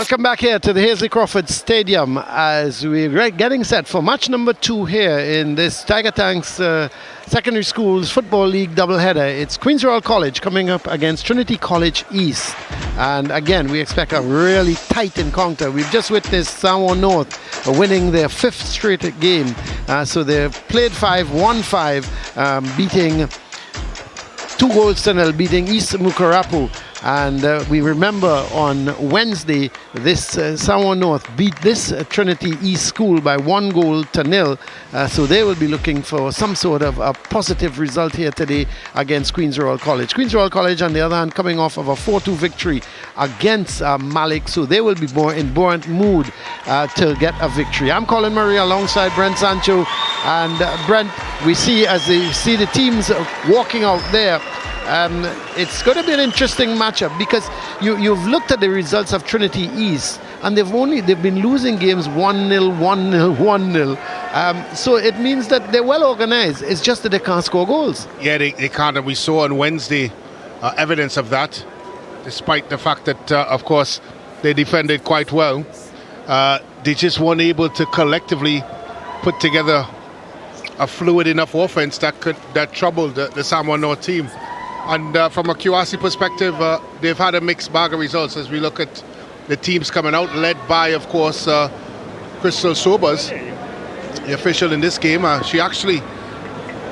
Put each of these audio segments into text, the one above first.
Welcome back here to the Hazley Crawford Stadium as we're getting set for match number 2 here in this Tiger Tanks Secondary Schools Football League doubleheader. It's Queen's Royal College coming up against Trinity College East. And again, we expect a really tight encounter. We've just witnessed Samoa North winning their 5th straight game. So they've played 5, won 5, beating 2-0 beating East Mukarapu. And we remember on Wednesday, this Samoa North beat this Trinity East school by 1-0. So they will be looking for some sort of a positive result here today against Queen's Royal College. Queen's Royal College, on the other hand, coming off of a 4-2 victory against Malik. So they will be more in buoyant mood to get a victory. I'm Colin Murray alongside Brent Sancho. And Brent, we see as they see the teams walking out there, it's going to be an interesting matchup because you've looked at the results of Trinity East and they've been losing games 1-0, 1-0, 1-0. So it means that they're well organized. It's just that they can't score goals. Yeah, they can't, and we saw on Wednesday evidence of that, despite the fact that, of course, they defended quite well. They just weren't able to collectively put together a fluid enough offense that troubled the Samoa North team. And from a QRC perspective, they've had a mixed bag of results as we look at the teams coming out, led by, of course, Crystal Sobers, the official in this game. She actually,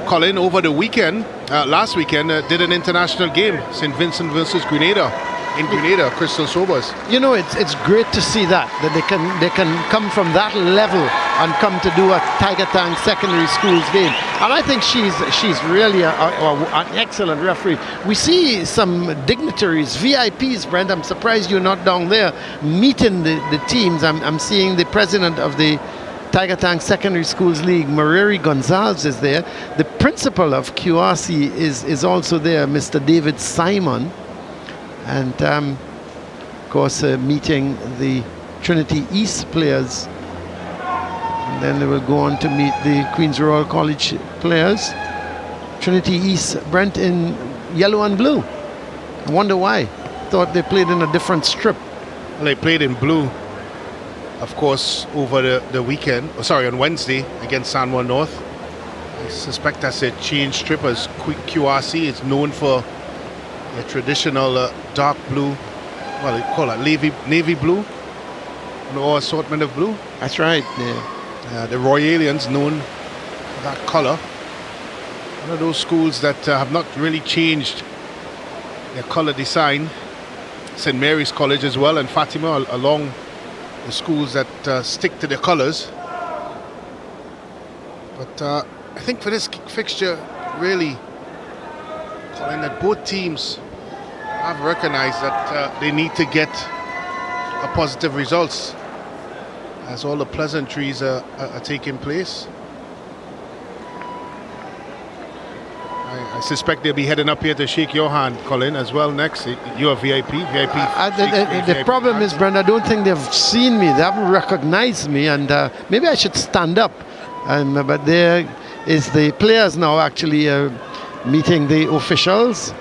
Colin, over the weekend, last weekend, did an international game, St. Vincent versus Grenada. In Grenada, Crystal Sobers. You know, it's great to see that they can come from that level and come to do a Tiger Tank Secondary Schools game. And I think she's really an excellent referee. We see some dignitaries, VIPs, Brent. I'm surprised you're not down there meeting the teams. I'm seeing the president of the Tiger Tank Secondary Schools League, Mariri Gonzalez, is there. The principal of QRC is also there, Mr. David Simon. And of course meeting the Trinity East players, and then they will go on to meet the Queen's Royal College players. Trinity East, Brent, in yellow and blue. I wonder why. Thought they played in a different strip. Well, they played in blue, of course, over the weekend, on Wednesday against Samoa North. I suspect that's a change strip, as QRC is known for a traditional dark blue, well, they call it navy blue, or assortment of blue. That's right. Yeah. The Royalians known for that color. One of those schools that have not really changed their color design. St. Mary's College as well, and Fatima, along the schools that stick to their colors. But I think for this fixture, really, Colin, that both teams have recognized that they need to get a positive results as all the pleasantries are taking place. I suspect they'll be heading up here to shake your hand, Colin, as well next. You're a VIP. The problem is, Brent, I don't think they've seen me. They haven't recognized me, and maybe I should stand up. But there is the players now actually meeting the officials.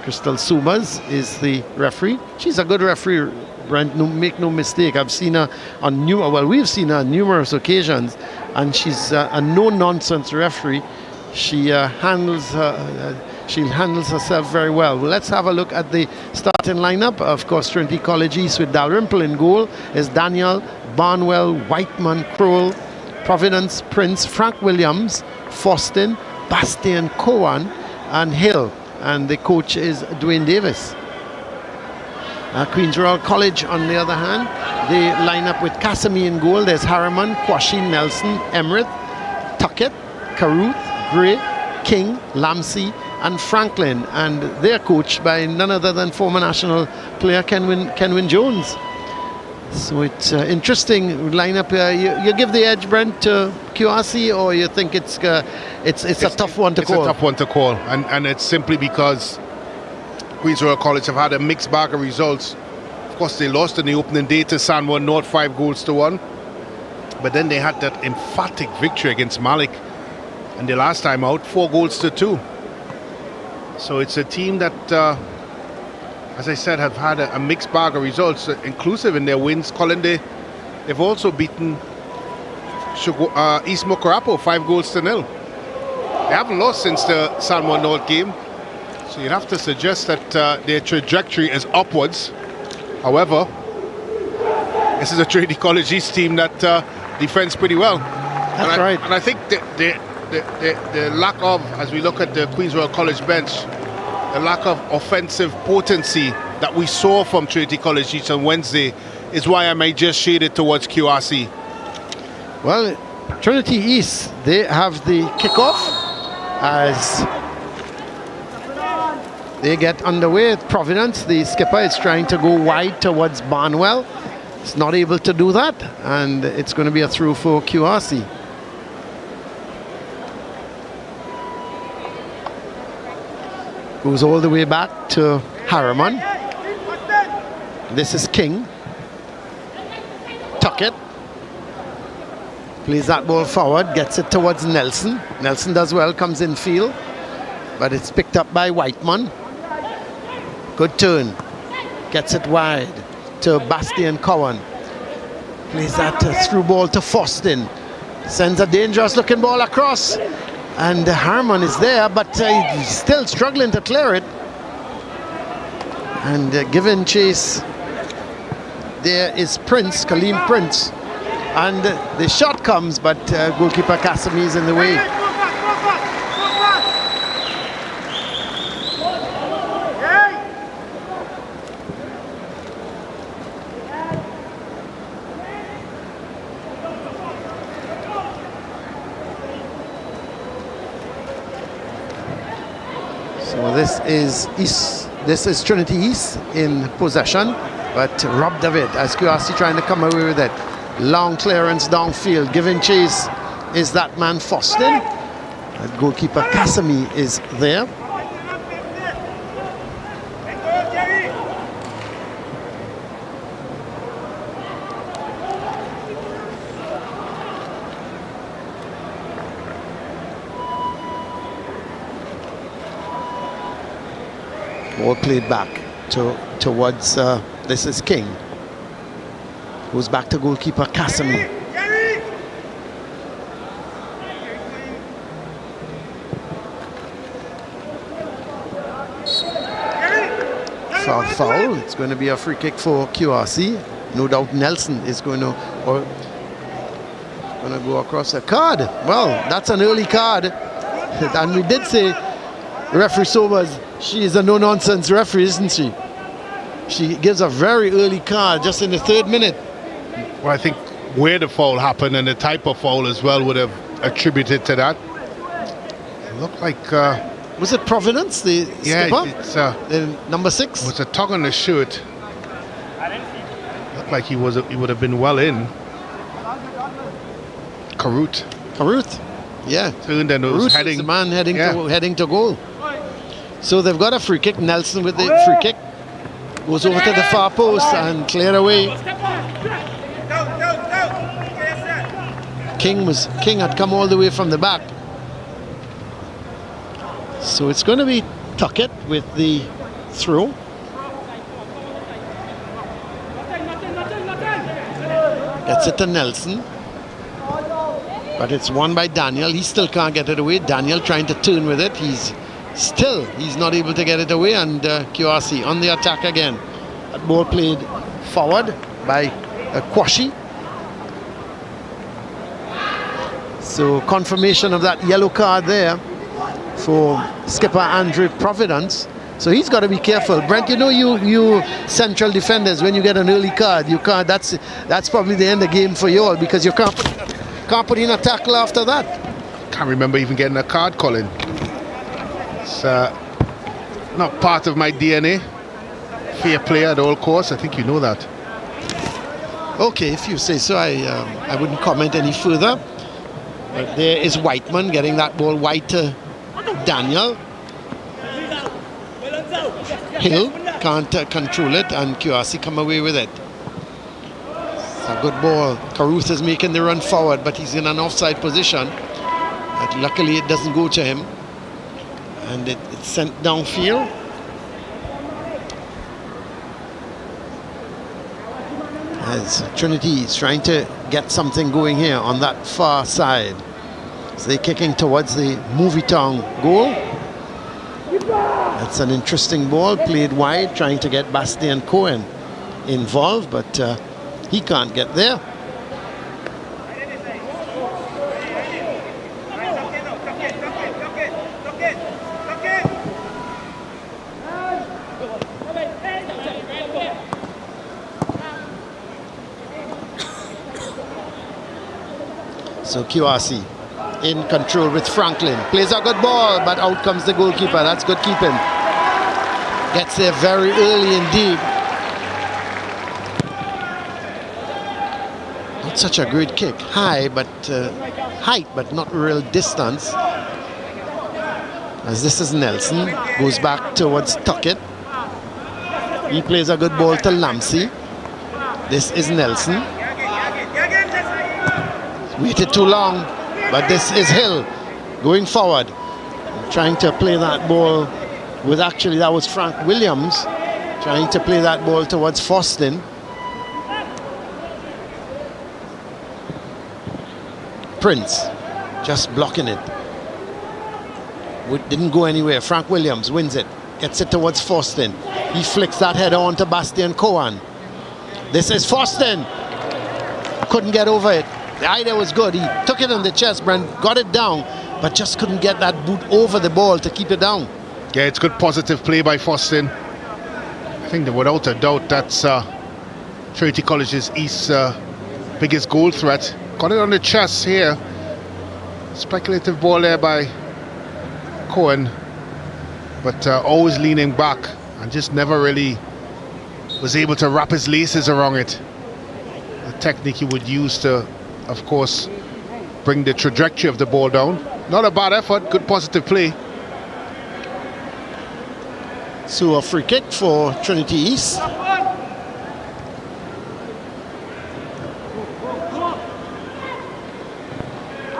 Crystal Sumas is the referee. She's a good referee, Brent, make no mistake. I've seen her on we've seen her on numerous occasions, and she's a no-nonsense referee. She handles herself very well. Let's have a look at the starting lineup. Of course, Trinity College East with Dalrymple in goal is Daniel, Barnwell, Whiteman, Crowell, Providence, Prince, Frank Williams, Faustin, Bastian Cowan, and Hill. And the coach is Dwayne Davis. Queen's Royal College, on the other hand, they line up with Casimir in goal. There's Harriman, Kwashi, Nelson, Emmerich, Tuckett, Caruth, Gray, King, Lamsey, and Franklin. And they're coached by none other than former national player Kenwin Jones. So it's interesting lineup. You give the edge, Brent, to QRC, or you think it's a tough one to call? It's a tough one to call, and it's simply because Queen's Royal College have had a mixed bag of results. Of course, they lost in the opening day to Samoa North 5-1, but then they had that emphatic victory against Malik, and the last time out 4-2. So it's a team that as I said, have had a mixed bag of results, inclusive in their wins. Colin, they've also beaten East Mokarapo 5-0. They haven't lost since the San Juan North game, so you'd have to suggest that their trajectory is upwards. However, this is a Trinity College East team that defends pretty well. That's right. And I think the lack of, as we look at the Queen's Royal College bench, the lack of offensive potency that we saw from Trinity College East on Wednesday is why I might just shade it towards QRC. Well, Trinity East, they have the kickoff as they get underway at Providence. The skipper is trying to go wide towards Barnwell. It's not able to do that, and it's going to be a through for QRC. Goes all the way back to Harriman. This is King. Tuckett. Plays that ball forward, gets it towards Nelson. Nelson does well, comes in field, but it's picked up by Whiteman. Good turn. Gets it wide to Bastian Cowan. Plays that through ball to Fostin. Sends a dangerous looking ball across. And Harman is there, but he's still struggling to clear it. And given chase, there is Prince, Kaleem Prince. And the shot comes, but goalkeeper Kasumi is in the way. So this is Trinity East in possession, but robbed of it as QRC trying to come away with it. Long clearance downfield, giving chase is that man Fostin. Goalkeeper Kasumi is there. Ball played back towards this is King. Goes back to goalkeeper Kasumi. Foul. It's going to be a free kick for QRC. No doubt Nelson is going to go across a card. Well, that's an early card. And we did say referee Sobers, she is a no-nonsense referee, isn't she? She gives a very early card just in the 3rd minute. Well, I think where the foul happened and the type of foul as well would have attributed to that. It looked like... was it Providence, the skipper? It's the number 6? It was a tug on the shirt. Looked like he would have been well in. Caruth, yeah. Turned and was heading. Is the man heading to goal. So they've got a free kick. Nelson with the free kick goes over to the far post and cleared away. King had come all the way from the back. So it's going to be Tuckett with the throw. Gets it to Nelson. But it's won by Daniel. He still can't get it away. Daniel trying to turn with it. He's not able to get it away. And QRC on the attack again. That ball played forward by Kwashi. So confirmation of that yellow card there for skipper Andre Providence. So he's got to be careful. Brent, you know you central defenders, when you get an early card, you can't. That's probably the end of the game for you all, because you can't put in a tackle after that. Can't remember even getting a card, Colin. It's not part of my DNA. Fair play at all costs. I think you know that. Okay, if you say so, I wouldn't comment any further. But there is Whiteman getting that ball wide to Daniel. Hill can't control it, and QRC come away with it. It's a good ball. Caruth is making the run forward, but he's in an offside position. But luckily it doesn't go to him. And it's sent downfield. As Trinity is trying to get something going here on that far side. So they're kicking towards the Movie Town goal. That's an interesting ball, played wide, trying to get Bastian Cohen involved, but he can't get there. So QRC in control with Franklin. Plays a good ball, but out comes the goalkeeper. That's good keeping. Gets there very early indeed. Not such a great kick. High, but height, but not real distance. As this is Nelson. Goes back towards Tuckett. He plays a good ball to Lamsey. This is Nelson. Waited too long, but this is Hill going forward, trying to play that ball with, actually that was Frank Williams, trying to play that ball towards Foston. Prince just blocking it. Didn't go anywhere. Frank Williams wins it, gets it towards Foston. He flicks that header on to Bastian Cohen. This is Foston. Couldn't get over it. The idea was good. He took it on the chest, Brent, got it down, but just couldn't get that boot over the ball to keep it down. Yeah, it's good positive play by Foston. I think that without a doubt that's Trinity College's East's biggest goal threat. Got it on the chest here. Speculative ball there by Cohen, but always leaning back and just never really was able to wrap his laces around it. The technique he would use to, of course, bring the trajectory of the ball down. Not a bad effort, good positive play. So a free kick for Trinity East.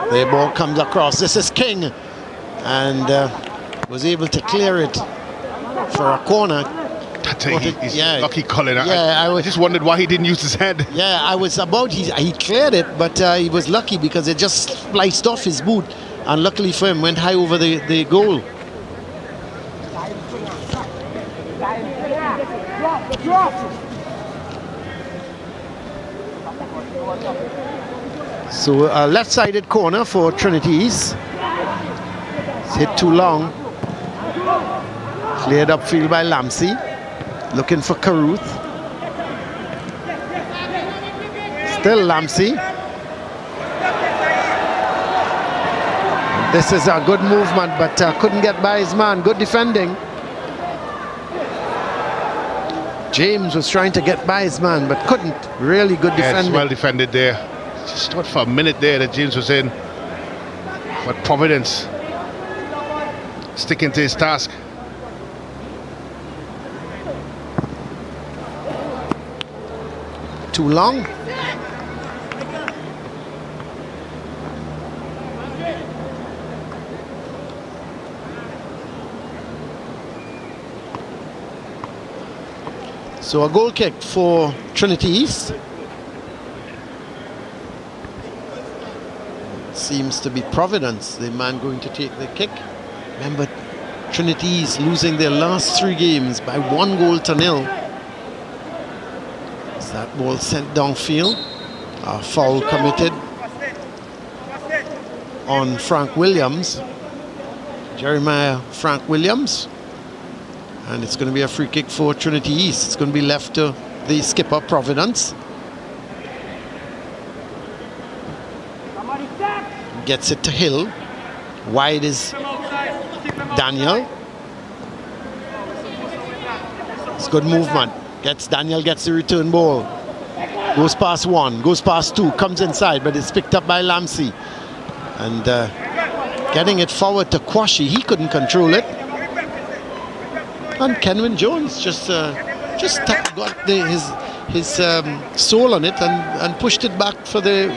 The ball comes across. This is King, and was able to clear it for a corner. He's lucky, Colin. Yeah, I just wondered why he didn't use his head. Yeah, I was about, he cleared it, but he was lucky because it just sliced off his boot, and luckily for him, went high over the goal. So a left-sided corner for Trinity East. It's hit too long. Cleared upfield by Lamsey. Looking for Caruth. Still Lamsey. This is a good movement, but couldn't get by his man. Good defending. James was trying to get by his man, but couldn't. Really good defending. It's well defended there. Just thought for a minute there that James was in. But Providence sticking to his task. Too long. So a goal kick for Trinity East. Seems to be Providence, the man going to take the kick. Remember, Trinity East losing their last 3 games by 1-0. Is that ball sent downfield? A foul committed on Frank Williams. Jeremiah Frank Williams. And it's going to be a free kick for Trinity East. It's going to be left to the skipper, Providence. Gets it to Hill. Wide is Daniel. It's good movement. Daniel gets the return ball. Goes past 1, goes past 2, comes inside, but it's picked up by Lamsey. And getting it forward to Kwashi. He couldn't control it. And Kenwin Jones just got his soul on it and pushed it back for the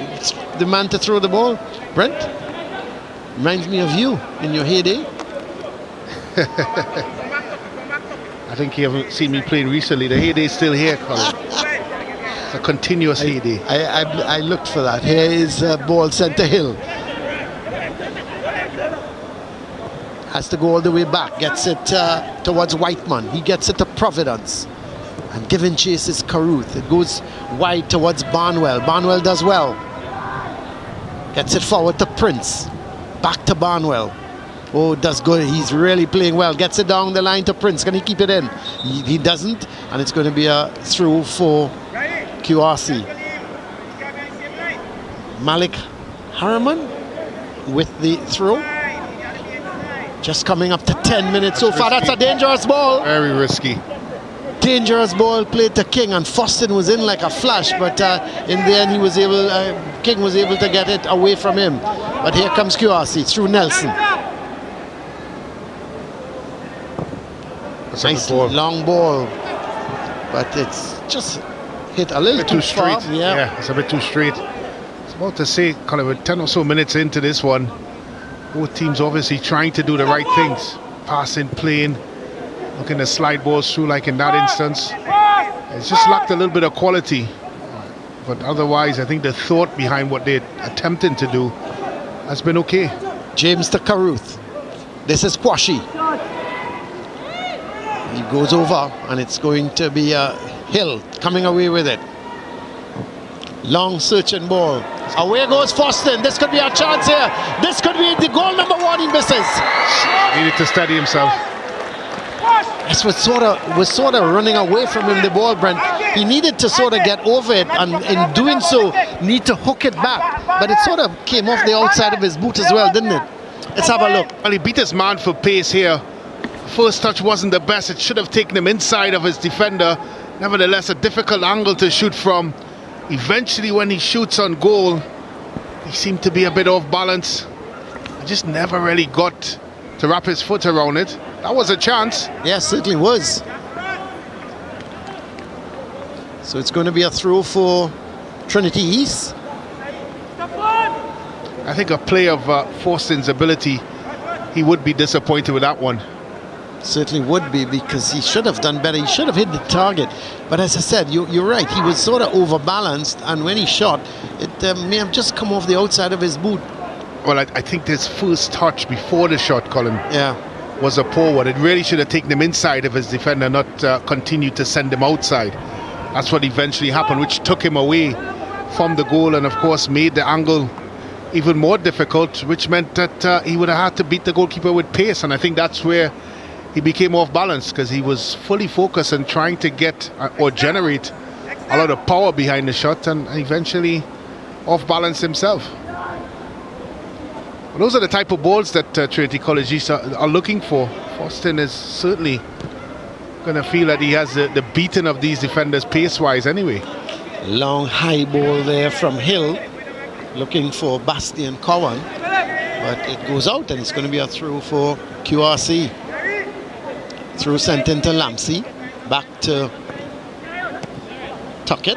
man to throw the ball. Brent, reminds me of you in your heyday. I think you haven't seen me playing recently. The heyday's still here, Colin. It's a continuous heyday. I looked for that. Here is ball sent to Hill. Has to go all the way back. Gets it towards Whiteman. He gets it to Providence. And giving chase is Caruth. It goes wide towards Barnwell. Barnwell does well. Gets it forward to Prince. Back to Barnwell. Oh, does good. He's really playing well. Gets it down the line to Prince. Can he keep it in? He doesn't. And it's going to be a throw for QRC. Malik Harriman with the throw. Just coming up to 10 minutes so far. That's a dangerous ball. Very risky. Dangerous ball played to King, and Foston was in like a flash, but in the end he was able, King was able to get it away from him. But here comes QRC through Nelson. That's nice a good ball. Long ball, but it's just hit a little too straight. far. Yeah, it's a bit too straight. I was about to say, Colin, with 10 or so minutes into this one, both teams obviously trying to do the right things. Passing, playing, looking to slide balls through like in that instance. It's just lacked a little bit of quality. But otherwise, I think the thought behind what they're attempting to do has been okay. James to Caruth. This is Kwashi. He goes over, and it's going to be Hill coming away with it. Long searching ball. Away goes Foston. This could be a chance here. This could be the goal number 1. He misses. Needed to steady himself. This was sort of running away from him, the ball, Brent. He needed to sort of get over it, and in doing so, need to hook it back. But it sort of came off the outside of his boot as well, didn't it? Let's have a look. Well, he beat his man for pace here. First touch wasn't the best. It should have taken him inside of his defender. Nevertheless, a difficult angle to shoot from. Eventually, when he shoots on goal, he seemed to be a bit off balance. He just never really got to wrap his foot around it. That was a chance. Yes, certainly was. So it's going to be a throw for Trinity East. I think a play of Forston's ability, he would be disappointed with that one. Certainly would be, because he should have done better. He should have hit the target. But as I said, you're right. He was sort of overbalanced, and when he shot, it may have just come off the outside of his boot. Well, I think this first touch before the shot, Colin, was a poor one. It really should have taken him inside of his defender, not continue to send him outside. That's what eventually happened, which took him away from the goal, and of course made the angle even more difficult, which meant that he would have had to beat the goalkeeper with pace. And I think that's where he became off balance, because he was fully focused on trying to get or generate a lot of power behind the shot, and eventually off balance himself. Well, those are the type of balls that Trinity College East are looking for. Foston is certainly going to feel that he has the beating of these defenders pace-wise anyway. Long high ball there from Hill, looking for Bastian Cowan, but it goes out, and it's going to be a throw for QRC. Through sent into Lampsey, back to Tuckett.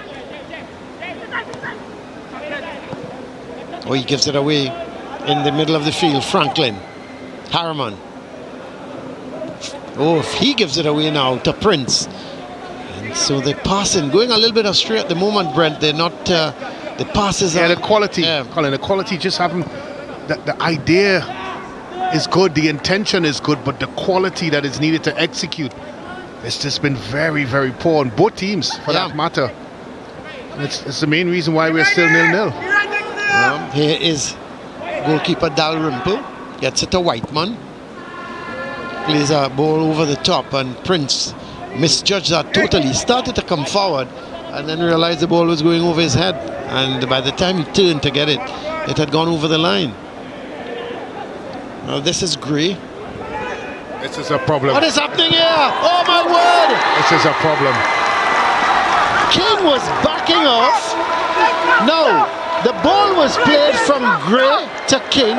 Oh, he gives it away in the middle of the field. Franklin, Harriman. Oh, if he gives it away now to Prince. And so they're passing, going a little bit astray at the moment, Brent. They're not, the passes are... the quality, Colin, the quality just haven't, the idea is good, the intention is good, but the quality that is needed to execute, it's just been very, very poor on both teams, for that matter. And it's the main reason why we're still 0-0. Here is goalkeeper Dalrymple, gets it to Whiteman, plays a ball over the top, and Prince misjudged that totally. Started to come forward and then realized the ball was going over his head, and by the time he turned to get it, it had gone over the line. Now this is Gray. This is a problem. What is happening here? Oh my word! This is a problem. King was backing off. No, the ball was played from Gray to King,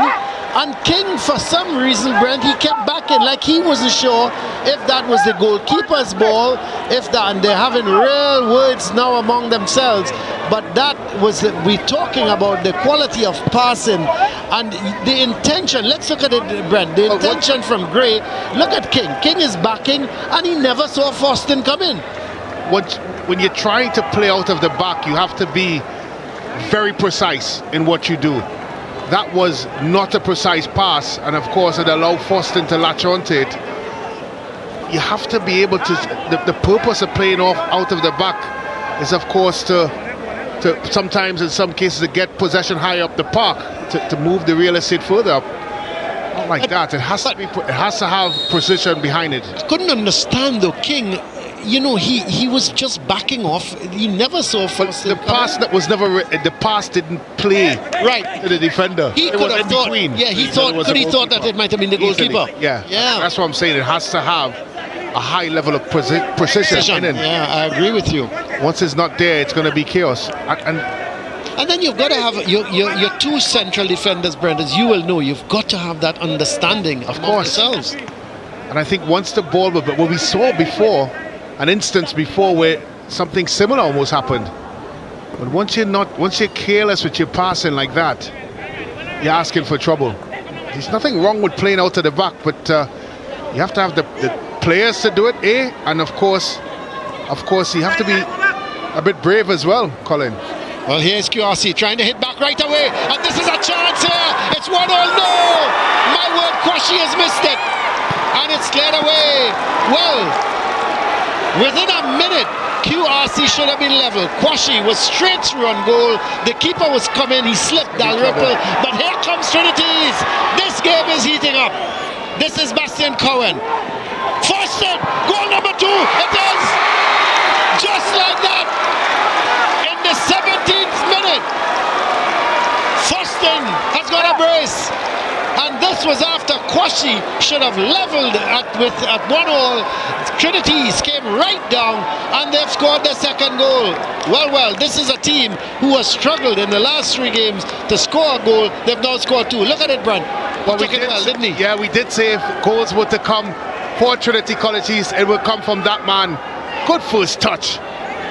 and King, for some reason, Brent, he kept backing like he wasn't sure if that was the goalkeeper's ball, if that, and they're having real words now among themselves. But that was, we're talking about the quality of passing and the intention. Let's look at it, Brent. The intention from Gray. Look at King. King is backing, and he never saw Foston come in. when you're trying to play out of the back, you have to be very precise in what you do. That was not a precise pass, and of course it allowed Foston to latch onto it. You have to be able to, the purpose of playing off out of the back is of course to sometimes in some cases to get possession high up the park, to move the real estate further up. Not like that. It has to have precision behind it. I couldn't understand though, King. You know, he was just backing off. He never saw Foston. The pass that was never the pass didn't play right to the defender. He could have thought. Yeah, he thought that it might have been the goalkeeper. Yeah. That's what I'm saying. It has to have a high level of precision. Yeah, I agree with you. Once it's not there, it's going to be chaos. And then you've got to have your two central defenders, Brent, as you will know. You've got to have that understanding of course yourselves. And I think once the ball, but what we saw before, an instance before where something similar almost happened. But once you're careless with your passing like that, you're asking for trouble. There's nothing wrong with playing out to the back, but you have to have the players to do it, and of course you have to be a bit brave as well, Colin. Well, here's QRC trying to hit back right away, and this is a chance here. It's 1-0. No! My word, Kwashi has missed it, and it's cleared away. Well, within a minute, QRC should have been level. Kwashi was straight through on goal. The keeper was coming, he slipped Dalrymple, but here comes Trinity's. This game is heating up. This is Bastian Cohen. Foston, goal number 2. It is just like that. In the 17th minute, Foston has got a brace. And this was after Kwashi should have leveled at 1-0. Trinity's came right down and they've scored their second goal. Well, this is a team who has struggled in the last 3 games to score a goal. They've now scored 2. Look at it, Brent. Well, didn't he? Yeah, we did say if goals were to come for Trinity College East, it would come from that man. Good first touch.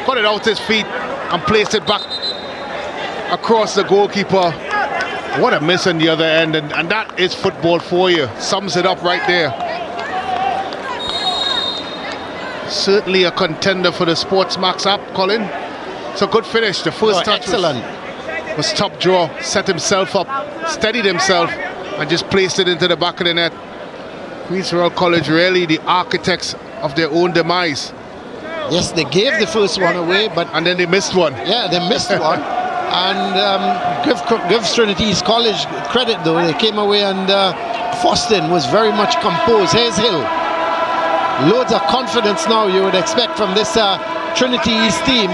Got it out his feet and placed it back across the goalkeeper. What a miss on the other end, and that is football for you. Sums it up right there. Certainly a contender for the SportsMax app, Colin. It's a good finish. The first touch was top draw, set himself up, steadied himself, and just placed it into the back of the net. Queen's Royal College really the architects of their own demise. Yes, they gave the first one away, and then they missed one. Yeah, they missed one. And give Trinity's College credit though. They came away and Foston was very much composed. Here's Hill. Loads of confidence now you would expect from this Trinity East team.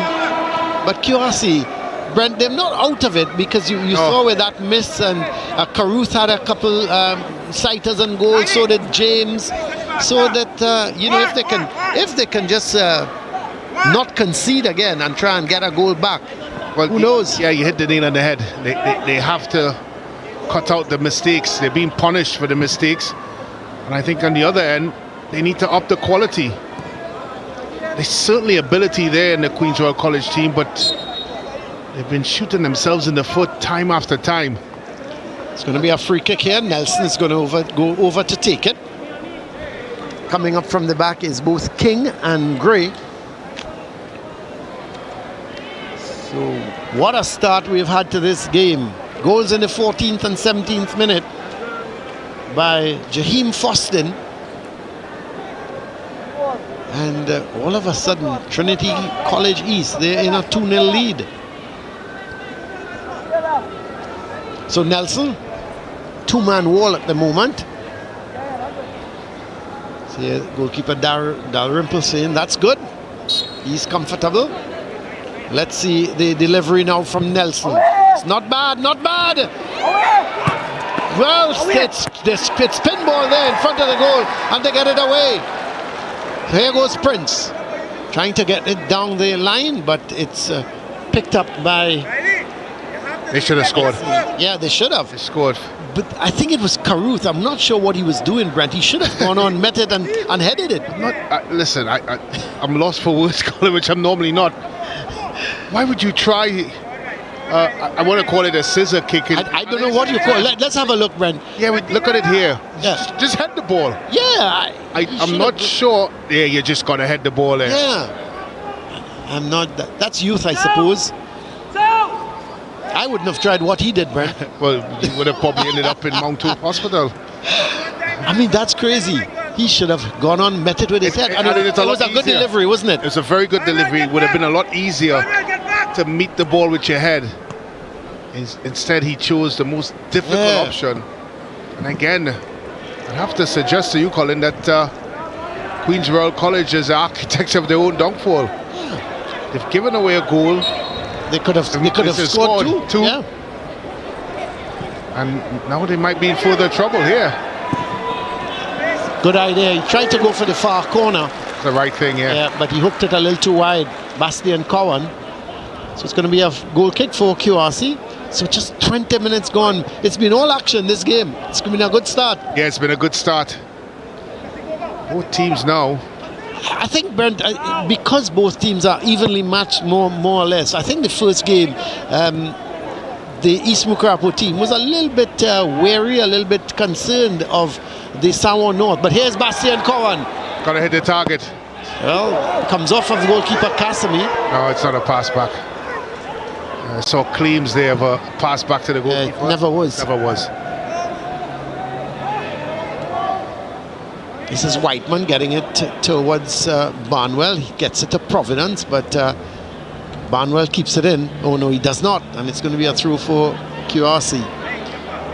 But QRC, Brent, they're not out of it because you saw with that miss, and Caruth had a couple sighters and goals, so did James. So that if they can just not concede again and try and get a goal back. Well, who knows? Yeah, you hit the nail on the head. They have to cut out the mistakes. They're being punished for the mistakes. And I think on the other end, they need to up the quality. There's certainly ability there in the Queen's Royal College team, but they've been shooting themselves in the foot time after time. It's going to be a free kick here. Nelson is going to go over to take it. Coming up from the back is both King and Gray. So what a start we've had to this game. Goals in the 14th and 17th minute by Jaheim Foston. And all of a sudden, Trinity College East, they're in a 2-0 lead. So Nelson, 2-man wall at the moment. See, goalkeeper Dalrymple saying that's good. He's comfortable. Let's see the delivery now from Nelson. It's not bad, not bad. Well, it's pinball there in front of the goal, and they get it away. Here goes Prince, trying to get it down the line, but it's picked up by... They should have scored. Yeah, they should have. They scored. But I think it was Caruth. I'm not sure what he was doing, Brent. He should have gone on, met it, and headed it. Listen, I'm lost for words, Colin, which I'm normally not. Why would you try... I want to call it a scissor kick. I don't know what you call it. Let's have a look, Brent. Yeah, look at it here. Yeah. Just head the ball. Yeah. I'm not sure. Yeah, you just got to head the ball there. Yeah. I'm not. That's youth, I suppose. I wouldn't have tried what he did, Brent. Well, he would have probably ended up in Mount Hope Hospital. I mean, that's crazy. He should have gone on, met it with his head. And it was a good delivery, wasn't it? It was a very good delivery. It would have been a lot easier to meet the ball with your head. Instead, he chose the most difficult option. And again, I have to suggest to you, Colin, that Queen's Royal College is the architects of their own downfall. They've given away a goal. They could have scored two. Yeah. And now they might be in further trouble here. Good idea. He tried to go for the far corner. The right thing, yeah. But he hooked it a little too wide. Bastian Cowan. So it's going to be a goal kick for QRC. So just 20 minutes gone. It's been all action this game. It's been a good start. Yeah, it's been a good start. Both teams now. I think, Brent, because both teams are evenly matched more or less, I think the first game, the East Mukrapo team was a little bit wary, a little bit concerned of the Sawan North. But here's Bastian Cowan. Got to hit the target. Well, comes off of the goalkeeper Kasumi. No, it's not a pass back. I saw claims there of a pass back to the goalkeeper. It never was. Never was. This is Whiteman getting it towards Barnwell. He gets it to Providence, but Barnwell keeps it in. Oh no, he does not, and it's going to be a throw for QRC.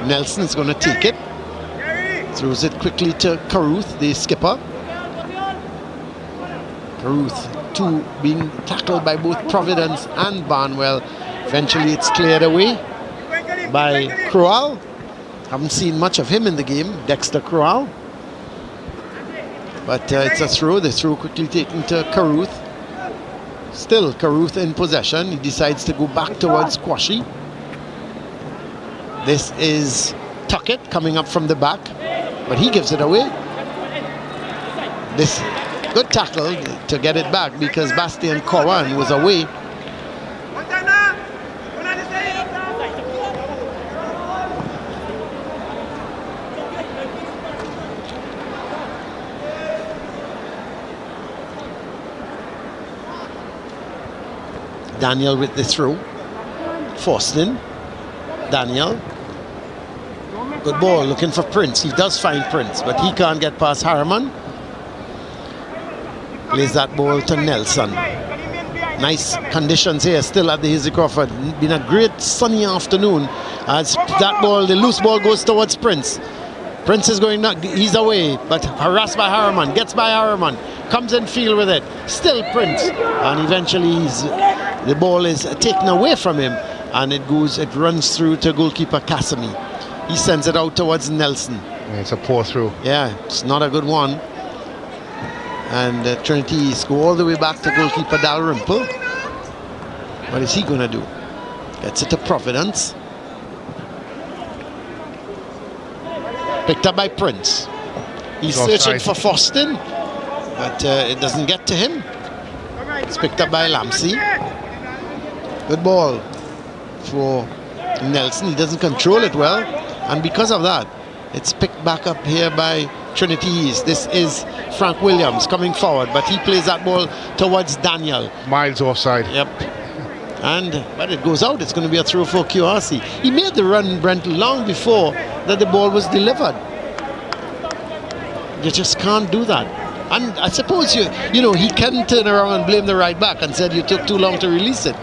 Nelson is going to take it. Throws it quickly to Caruth, the skipper. Caruth, two being tackled by both Providence and Barnwell. Eventually it's cleared away by Crowell. Haven't seen much of him in the game, Dexter Crowell. But it's a throw. The throw quickly taken to Caruth. Still Caruth in possession. He decides to go back towards Quashie. This is Tuckett coming up from the back, but he gives it away. This good tackle to get it back because Bastian Cowan was away. Daniel with the throw. Forston. Daniel. Good ball, looking for Prince. He does find Prince, but he can't get past Harriman. Plays that ball to Nelson. Nice conditions here still at the Hazy Crawford. Been a great sunny afternoon as that ball, the loose ball goes towards Prince. Prince is going, he's away, but harassed by Harriman. Gets by Harriman. Comes in field with it. Still Prince. And eventually the ball is taken away from him, and it runs through to goalkeeper Kasumi. He sends it out towards Nelson. Yeah, it's a poor throw. Yeah, it's not a good one. And Trinity go all the way back to goalkeeper Dalrymple. What is he going to do? Gets it to Providence. Picked up by Prince. He's searching for Forston, but it doesn't get to him. It's picked up by Lamsey. Good ball for Nelson. He doesn't control it well, and because of that, it's picked back up here by Trinity East. This is Frank Williams coming forward, but he plays that ball towards Daniel. Miles offside. Yep. But it goes out. It's going to be a throw for QRC. He made the run, Brent, long before that the ball was delivered. You just can't do that. And I suppose he can turn around and blame the right back and said you took too long to release it.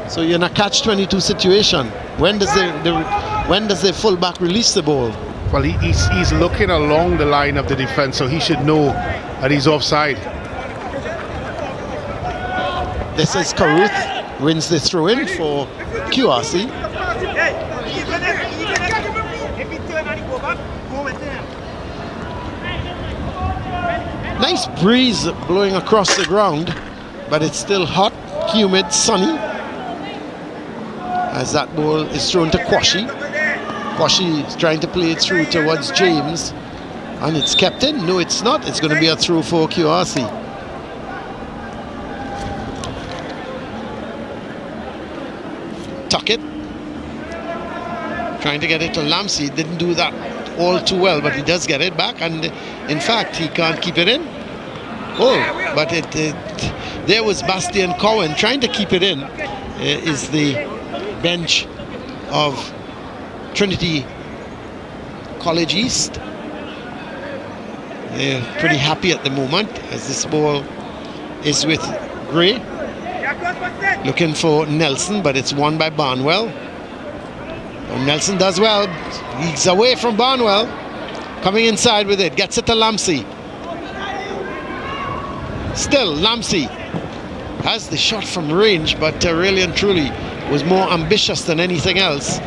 So you're in a catch-22 situation. When does the fullback release the ball? Well, he's looking along the line of the defense, so he should know that he's offside. This is Caruth, wins the throw-in for QRC. Nice breeze blowing across the ground, but it's still hot, humid, sunny. As that ball is thrown to Quashie. Quashie is trying to play it through towards James, and it's kept in. No, it's not. It's going to be a throw for QRC. Tuckett trying to get it to Lamsey. Didn't do that all too well, but he does get it back, and in fact he can't keep it in. Oh, but it there was Bastian Cowan trying to keep it in. Is the bench of Trinity College East. They're pretty happy at the moment as this ball is with Gray. Looking for Nelson, but it's won by Barnwell. And Nelson does well. He's away from Barnwell. Coming inside with it. Gets it to Lamsey. Still, Lamsey has the shot from range, but really and truly was more ambitious than anything else.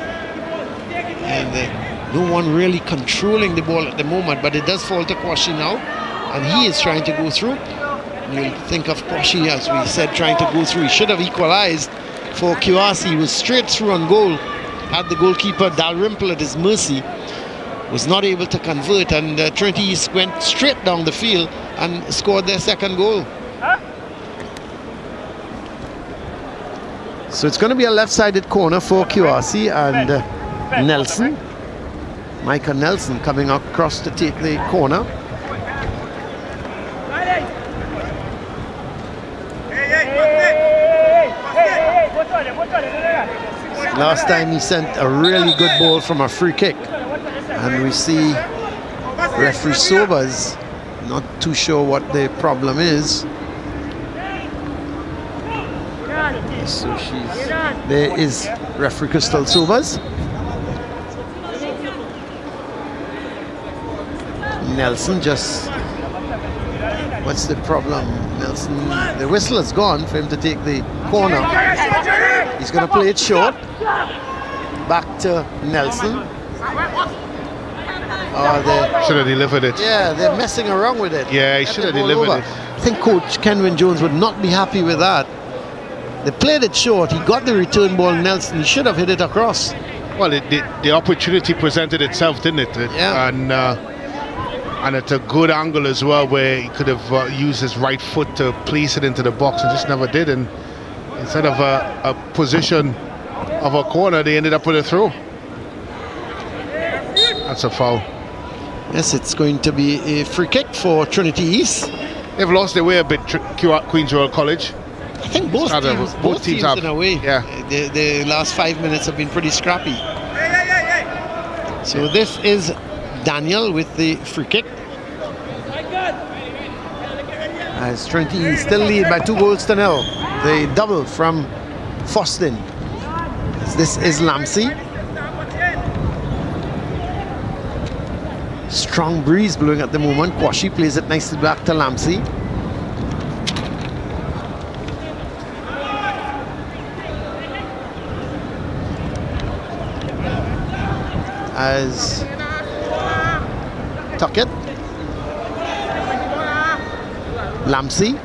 And no one really controlling the ball at the moment, but it does fall to Kwashi now. And he is trying to go through. You'll think of Kwashi, as we said, trying to go through. He should have equalized for QRC. He was straight through on goal. Had the goalkeeper Dalrymple at his mercy. Was not able to convert, and Trinity East went straight down the field and scored their second goal. So it's going to be a left-sided corner for QRC, and Nelson, Micah Nelson, coming across to take the corner. Last time he sent a really good ball from a free kick, and we see referee Sobers not too sure what the problem is. So there is referee Crystal Sobers. Nelson just, what's the problem? Nelson, the whistle has gone for him to take the corner. He's going to play it short. Back to Nelson. Should have delivered it. Yeah, they're messing around with it. Yeah, he should have delivered it. I think Coach Kenwin Jones would not be happy with that. They played it short. He got the return ball, Nelson. He should have hit it across. Well, the opportunity presented itself, didn't it? Yeah. And at a good angle as well, where he could have used his right foot to place it into the box and just never did. And instead of a position of a corner, they ended up with a throw. That's a foul. Yes, it's going to be a free kick for Trinity East. They've lost their way a bit, Queen's Royal College. I think both teams have. in a way. Yeah. The last 5 minutes have been pretty scrappy. So this is Daniel with the free kick. As Trinity still lead by 2-0. The double from Foston. This is Lamsey. Strong breeze blowing at the moment. Kwashi plays it nicely back to Lamsey. As Tuckett, Lamsey,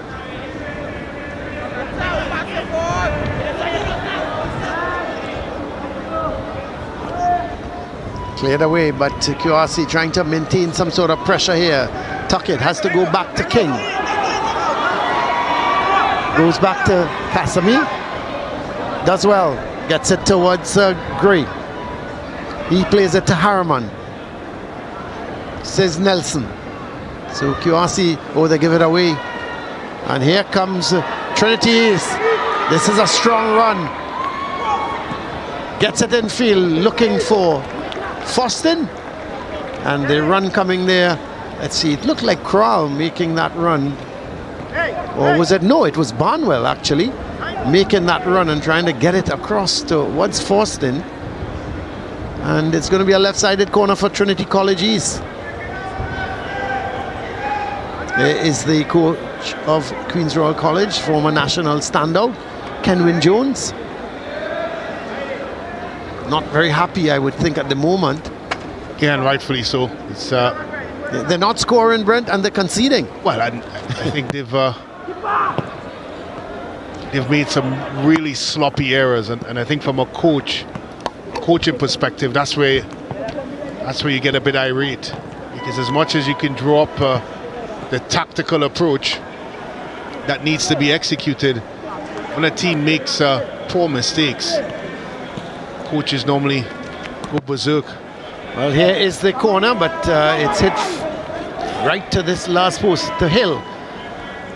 cleared away, but QRC trying to maintain some sort of pressure here. Tuckett has to go back to King. Goes back to Kasami. Does well. Gets it towards Gray. He plays it to Harriman. Says Nelson. So QRC, they give it away. And here comes Trinity East. This is a strong run. Gets it in field, looking for Foston. And the run coming there. Let's see, it looked like Crowell making that run. Or was it? No, it was Barnwell actually making that run and trying to get it across towards Foston. And it's going to be a left-sided corner for Trinity College East. There is the coach of Queen's Royal College, former national standout, Kenwin Jones. Not very happy, I would think, at the moment. Yeah, and rightfully so. It's they're not scoring, Brent, and they're conceding. Well, I think they've made some really sloppy errors, and I think from a coaching perspective, that's where you get a bit irate, because as much as you can draw up the tactical approach that needs to be executed, when a team makes poor mistakes, coaches normally go berserk. Well, here is the corner, but it's hit right to this last post, to Hill.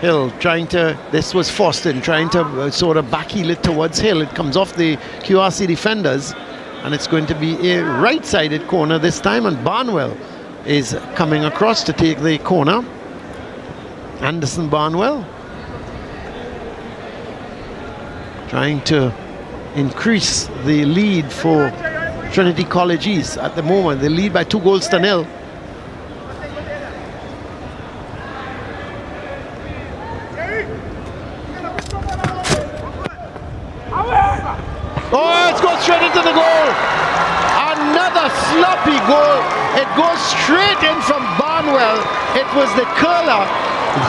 Hill trying to, this was Foston trying to sort of backheel it towards Hill. It comes off the QRC defenders, and it's going to be a right-sided corner this time, and Barnwell is coming across to take the corner. Anderson Barnwell trying to increase the lead for Trinity College East. At the moment, they lead by 2 goals to 0. Oh, it's going straight into the goal. Another sloppy goal. It goes straight in from Barnwell. It was the curler.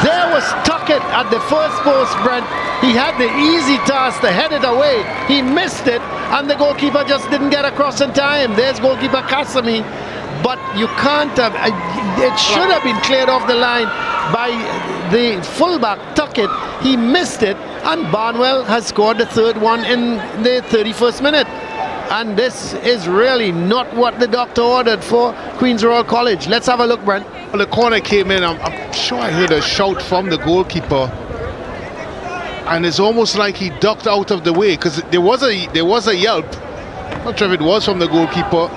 There was Tuckett at the first post, Brent. He had the easy task to head it away. He missed it, and the goalkeeper just didn't get across in time. There's goalkeeper Kasami. But you can't have, it should have been cleared off the line by the fullback, Tuckett. He missed it, and Barnwell has scored the third one in the 31st minute. And this is really not what the doctor ordered for Queen's Royal College. Let's have a look, Brent. Well, the corner came in. I'm sure I heard a shout from the goalkeeper, and it's almost like he ducked out of the way, because there was a yelp. Not sure if it was from the goalkeeper.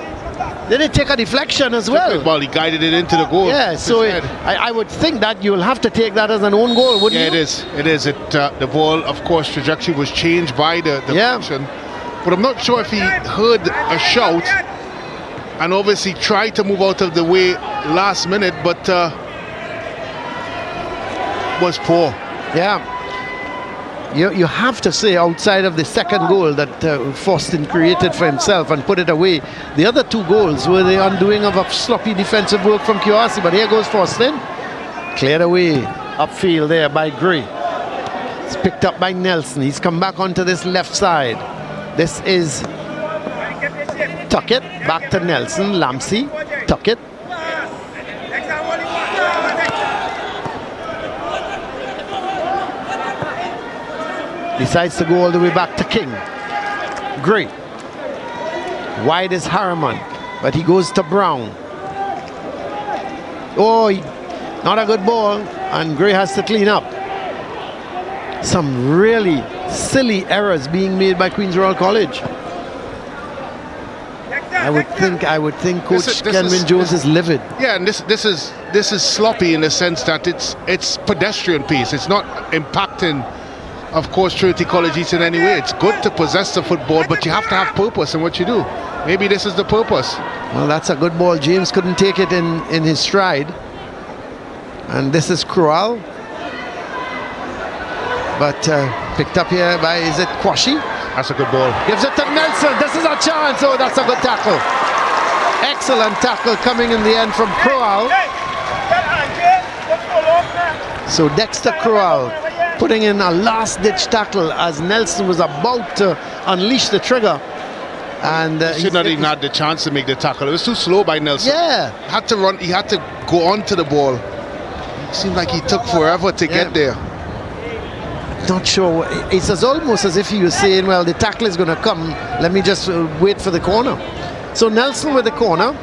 Did it take a deflection as well? Well, he guided it into the goal. Yeah, so I would think that you'll have to take that as an own goal, wouldn't you? Yeah, it is. The ball, of course, trajectory was changed by the action. But I'm not sure if he heard a shout and obviously tried to move out of the way last minute, but was poor. Yeah. You have to say, outside of the second goal that Foston created for himself and put it away, the other 2 goals were the undoing of a sloppy defensive work from QRC. But here goes Foston. Cleared away upfield there by Gray. It's picked up by Nelson. He's come back onto this left side. This is Tuckett. Back to Nelson. Lamsey. Tuckett. Decides to go all the way back to King. Gray. Wide is Harriman, but he goes to Brown. Oh, not a good ball, and Gray has to clean up. Some really silly errors being made by Queen's Royal College. I would think Coach Kenwin Jones is livid. Yeah, and this is sloppy in the sense that it's pedestrian pace. It's not impacting, of course, Trinity College East in any way. It's good to possess the football, but you have to have purpose in what you do. Maybe this is the purpose. Well, that's a good ball. James couldn't take it in his stride. And this is Cruel. But picked up here by, is it Kwashi? That's a good ball. Gives it to Nelson. This is a chance. Oh, that's a good tackle. Excellent tackle coming in the end from Cruel. So Dexter Cruel putting in a last-ditch tackle as Nelson was about to unleash the trigger. And he should not even had the chance to make the tackle. It was too slow by Nelson. Yeah. Had to run. He had to go onto the ball. It seemed like he took forever to get there. Not sure. It's almost as if he was saying, well, the tackle is going to come. Let me just wait for the corner. So Nelson with the corner.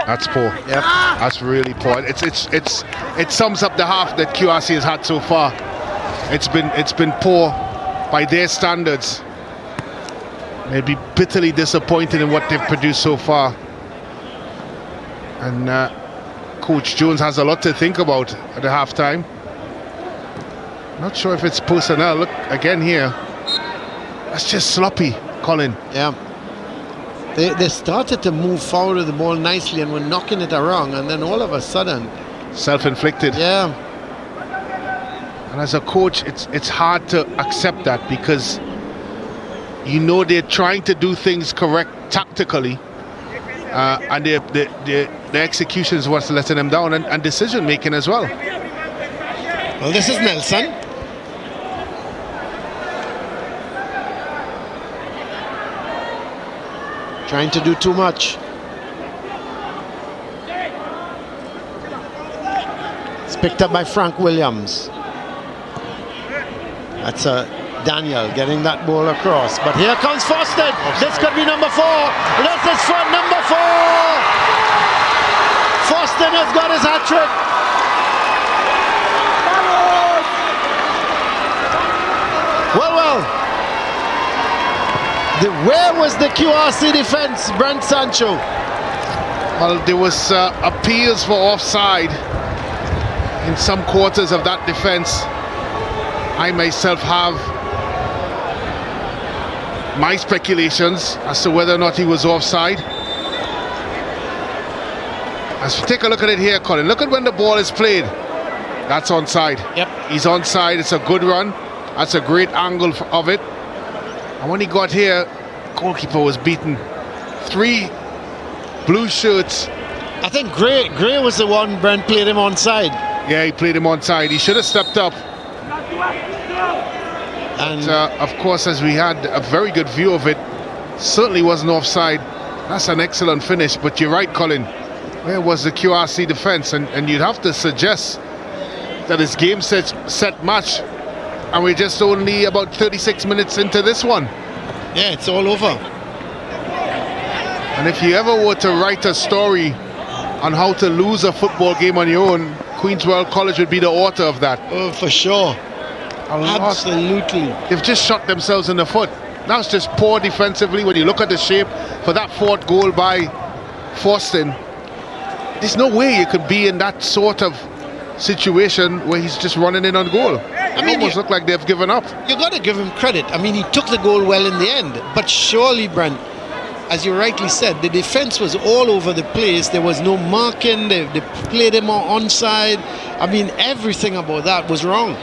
That's poor. Yep. That's really poor. It sums up the half that QRC has had so far. It's been poor by their standards. Maybe bitterly disappointed in what they've produced so far. And Coach Jones has a lot to think about at the halftime. Not sure if it's personnel. Look again here. That's just sloppy, Colin. Yeah. They started to move forward with the ball nicely and were knocking it around, and then all of a sudden, self-inflicted. Yeah. And as a coach, it's hard to accept that, because you know they're trying to do things correct tactically, and the execution is what's letting them down, and decision making as well. Well, this is Nelson. Trying to do too much. It's picked up by Frank Williams. That's Daniel getting that ball across. But here comes Foston. This could be number 4. This is for number 4. Foston has got his hat-trick. Where was the QRC defense, Brent Sancho? Well, there was appeals for offside in some quarters of that defense. I myself have my speculations as to whether or not he was offside. As we take a look at it here, Colin, look at when the ball is played. That's onside. Yep. He's onside. It's a good run. That's a great angle of it. And when he got here, goalkeeper was beaten. 3 blue shirts. I think Gray was the one Brent played him onside. Yeah, he played him onside. He should have stepped up. And of course, as we had a very good view of it, certainly wasn't offside. That's an excellent finish. But you're right, Colin. Where was the QRC defense? And you'd have to suggest that it's game set match, and we're just only about 36 minutes into this one. yeah, it's all over. And if you ever were to write a story on how to lose a football game on your own, Queenswell College would be the author of that. Oh, for sure. Absolutely. They've just shot themselves in the foot. That's just poor defensively. When you look at the shape for that 4th goal by Forston, there's no way you could be in that sort of situation where he's just running in on goal. It almost look like they've given up. You got to give him credit. I mean, he took the goal well in the end. But surely, Brent, as you rightly said, the defense was all over the place. There was no marking. They played him onside. I mean, everything about that was wrong.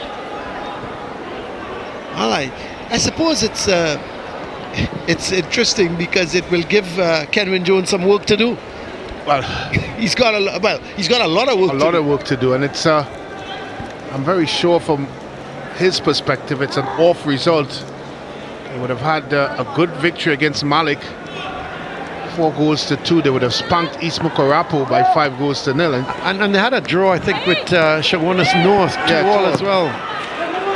All right. I suppose it's interesting because it will give Kenwyn Jones some work to do. Well, he's got a lot of work. A lot of work to do, and it's. I'm very sure from his perspective, it's an off result. They would have had a good victory against Malik, 4-2. They would have spanked East Mukarapo by 5-0. And they had a draw, I think, with Chaguanas North 2-2 as well.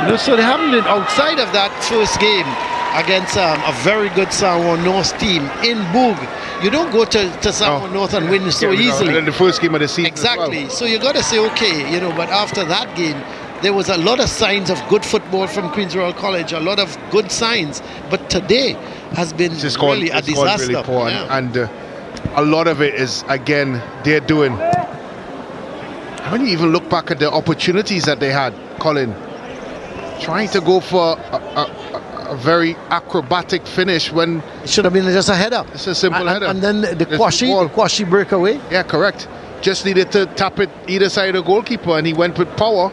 You know, so they haven't been outside of that first game against a very good Samoa North team in Boog. You don't go to Samoa North and win so easily. And then the first game of the season. Exactly. As well. So you got to say, okay, you know, but after that game, there was a lot of signs of good football from Queen's Royal College, a lot of good signs. But today has been really a disaster. Really poor. And a lot of it is, again, they're doing. When you even look back at the opportunities that they had, Colin, trying to go for a very acrobatic finish when it should have been just a header. It's a simple header. And then the Kwashi breakaway. Yeah, correct. Just needed to tap it either side of the goalkeeper, and he went with power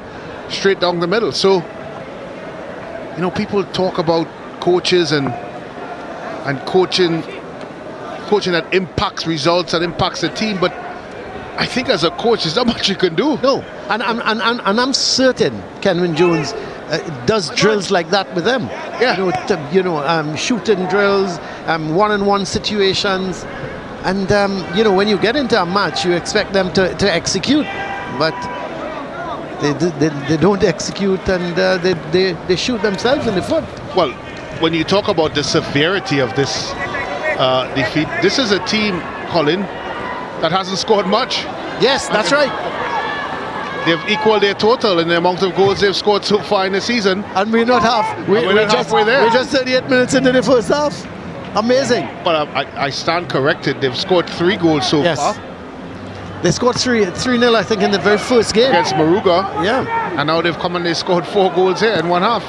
straight down the middle. So, you know, people talk about coaches and coaching that impacts results and impacts the team, but I think as a coach, there's not much you can do. No, and I'm certain Kenwyn Jones does drills like that with them. Yeah. Shooting drills, one-on-one situations, and when you get into a match, you expect them to execute, but they don't execute, and they shoot themselves in the foot. Well, when you talk about the severity of this defeat, this is a team, Colin, that hasn't scored much. Yes, that's right. They've equaled their total in the amount of goals they've scored so far in the season. And we're not halfway there. We're just 38 minutes into the first half. Amazing. But I stand corrected. They've scored 3 goals so far. They scored 3-0, I think, in the very first game. Against Maruga. Yeah. And now they've come and they scored 4 goals here in one half.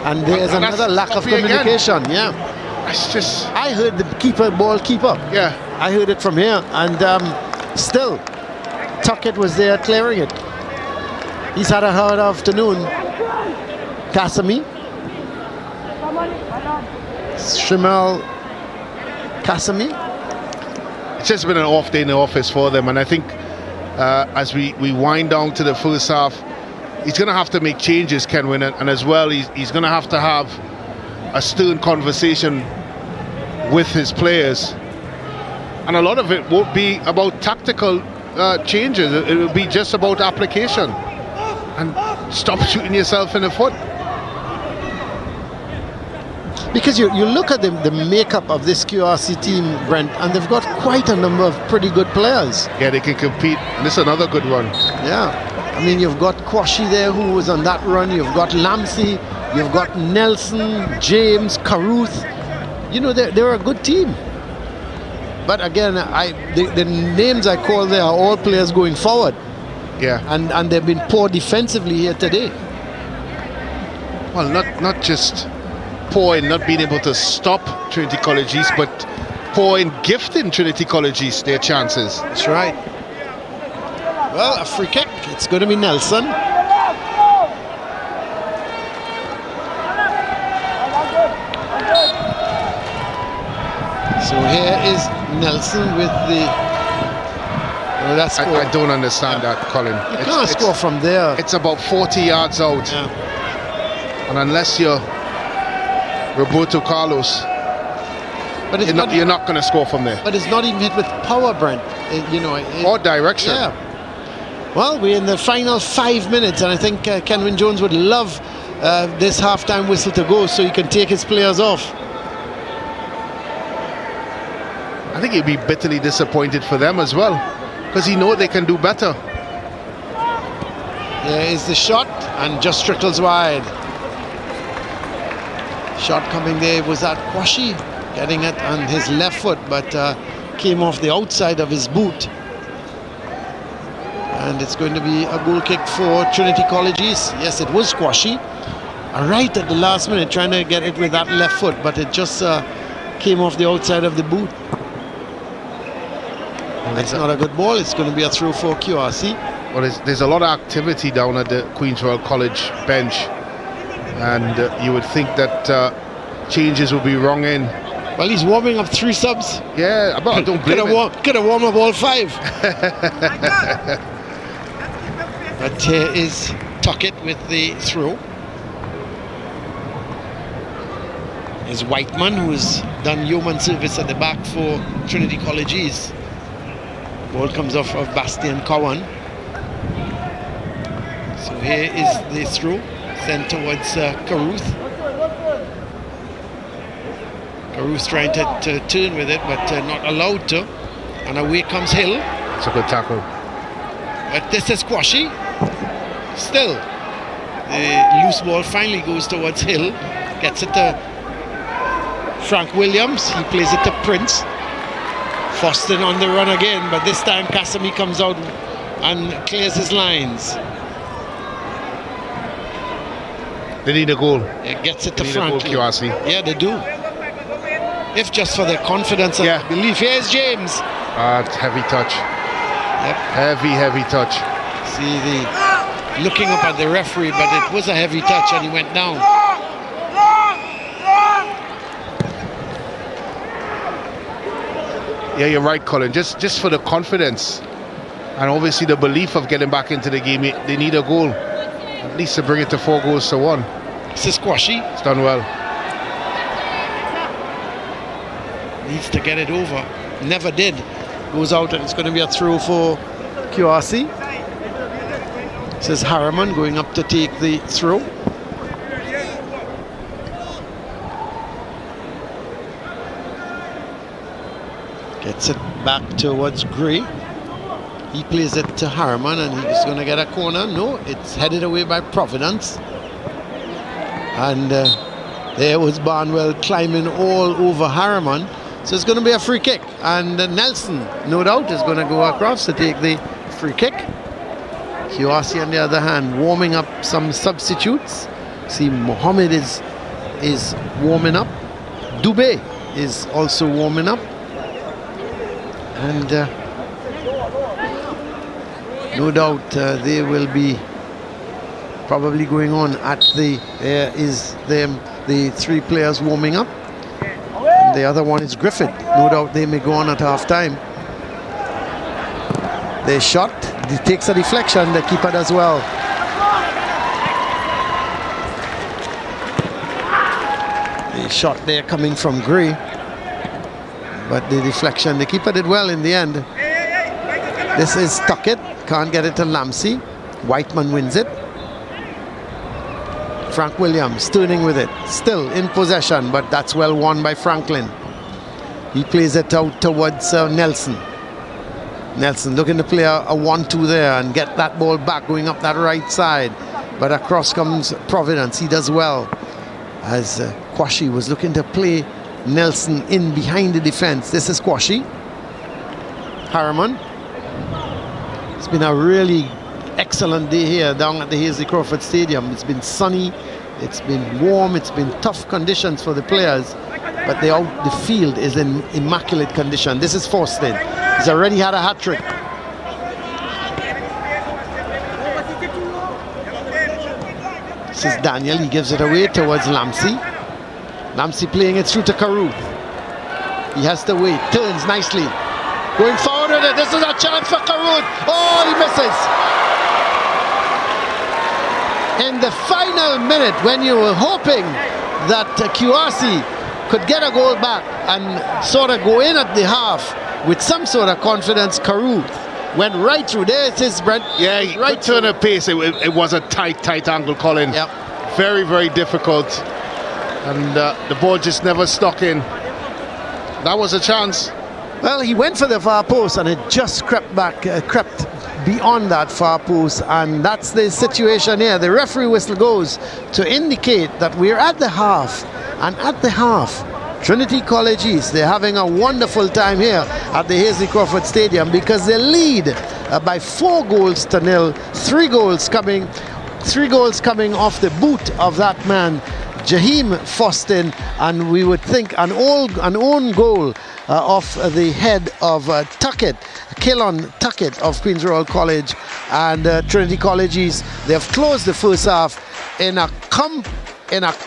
And there's another lack of communication. Again. Yeah. It's just... I heard the ball keep up. Yeah. I heard it from here. And still... Tuckett was there clearing it. He's had a hard afternoon. Kasami. Shimel Kasami. It's just been an off day in the office for them, and I think as we wind down to the first half, he's going to have to make changes, Kenwyn, and as well he's going to have a stern conversation with his players, and a lot of it won't be about tactical changes. It will be just about application and stop shooting yourself in the foot. Because you look at the makeup of this QRC team, Brent, and they've got quite a number of pretty good players. Yeah, they can compete. And this is another good run. Yeah. I mean, you've got Kwashi there who was on that run. You've got Lamsey. You've got Nelson, James, Caruth. You know, they're a good team. But again, the names I call there are all players going forward. Yeah. And they've been poor defensively here today. Well, not just poor in not being able to stop Trinity College East, but poor in gifting Trinity College East their chances. That's right. Well, a free kick. It's going to be Nelson. So here is Nelson with the... Oh, that's I don't understand that, Colin. You can't score from there. It's about 40 yards out. Yeah. And unless you're Roberto Carlos, but it's you're not going to score from there. But it's not even hit with power, Brent. Or direction. Yeah. Well, we're in the final 5 minutes, and I think Kenwin Jones would love this halftime whistle to go so he can take his players off. I think he'd be bitterly disappointed for them as well, because he knows they can do better. There is the shot, and just trickles wide. Shot coming there was at Kwashi, getting it on his left foot, but came off the outside of his boot. And it's going to be a goal kick for Trinity College East. Yes, it was Kwashi. Right at the last minute, trying to get it with that left foot, but it just came off the outside of the boot. It's not a good ball. It's going to be a throw for QRC. Well, there's a lot of activity down at the Queen's Royal College bench, and you would think that changes would be wrong in. Well, he's warming up 3 subs. Yeah, but I don't blame him. Could have warmed up all 5. But here is Tuckett with the throw. Is Whiteman, who's done yeoman service at the back for Trinity College East. Ball comes off of Bastian Cowan. So here is the throw sent towards Caruth. Caruth trying to turn with it, but not allowed to. And away comes Hill. It's a good tackle. But this is Kwashi. Still, the loose ball finally goes towards Hill. Gets it to Frank Williams. He plays it to Prince. Foston on the run again, but this time Kasami comes out and clears his lines. They need a goal. It gets it they to Frank. Yeah, they do. If just for their confidence and belief. Here's James. It's heavy touch. Yep. Heavy touch. See the looking up at the referee, but it was a heavy touch and he went down. Yeah, you're right, Colin. Just for the confidence and obviously the belief of getting back into the game, they need a goal. At least to bring it to 4-1. This is Kwashi. It's done well. Needs to get it over. Never did. Goes out and it's going to be a throw for QRC. This is Harriman going up to take the throw. Gets it back towards Gray. He plays it to Harriman and he's going to get a corner. No, it's headed away by Providence. And there was Barnwell climbing all over Harriman. So it's going to be a free kick. And Nelson, no doubt, is going to go across to take the free kick. QRC, on the other hand, warming up some substitutes. See, Mohammed is warming up. Dubé is also warming up. And no doubt they will be probably going on at the... There is the 3 players warming up. And the other one is Griffith. No doubt they may go on at half-time. They shot. It takes a deflection. The keeper does well. The shot there coming from Gray. But the deflection, the keeper did well in the end. This is Tuckett. Can't get it to Lamsey. Whiteman wins it. Frank Williams turning with it. Still in possession, but that's well won by Franklin. He plays it out towards Nelson. Nelson looking to play a 1-2 there and get that ball back going up that right side. But across comes Providence. He does well. as Kwashi was looking to play Nelson in behind the defense. This is Kwashi. Harriman. It's been a really excellent day here down at the Hasely Crawford Stadium. It's been sunny, it's been warm, it's been tough conditions for the players, but the field is in immaculate condition. This is Faustin. He's already had a hat-trick. This is Daniel. He gives it away towards Lamsey. Lamsey playing it through to Caruth. He has to wait. Turns nicely. Going forward with it. This is a chance for Caruth. Oh, he misses. In the final minute, when you were hoping that QRC could get a goal back and sort of go in at the half with some sort of confidence, Caruth went right through. There it is, Brent. Yeah, he right turn of pace. It was a tight angle, Colin. Yep. Very, very difficult. And the ball just never stuck in. That was a chance. Well, he went for the far post and it just crept back, crept beyond that far post, and that's the situation here. The referee whistle goes to indicate that we're at the half, and at the half, Trinity College East, they're having a wonderful time here at the Hasely Crawford Stadium because they lead by 4-0. 3 goals coming off the boot of that man Jaheim Faustin, and we would think an own goal off the head of Tuckett, Kellon Tuckett of Queen's Royal College, and Trinity College East. They have closed the first half in a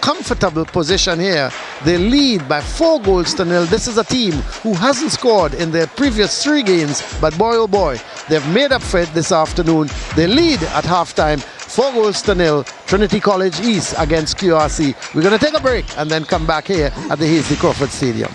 comfortable position here. They lead by 4-0. This is a team who hasn't scored in their previous 3 games, but boy oh boy, they've made up for it this afternoon. They lead at halftime 4-0. Trinity College East against QRC. We're going to take a break and then come back here at the Hasely Crawford Stadium.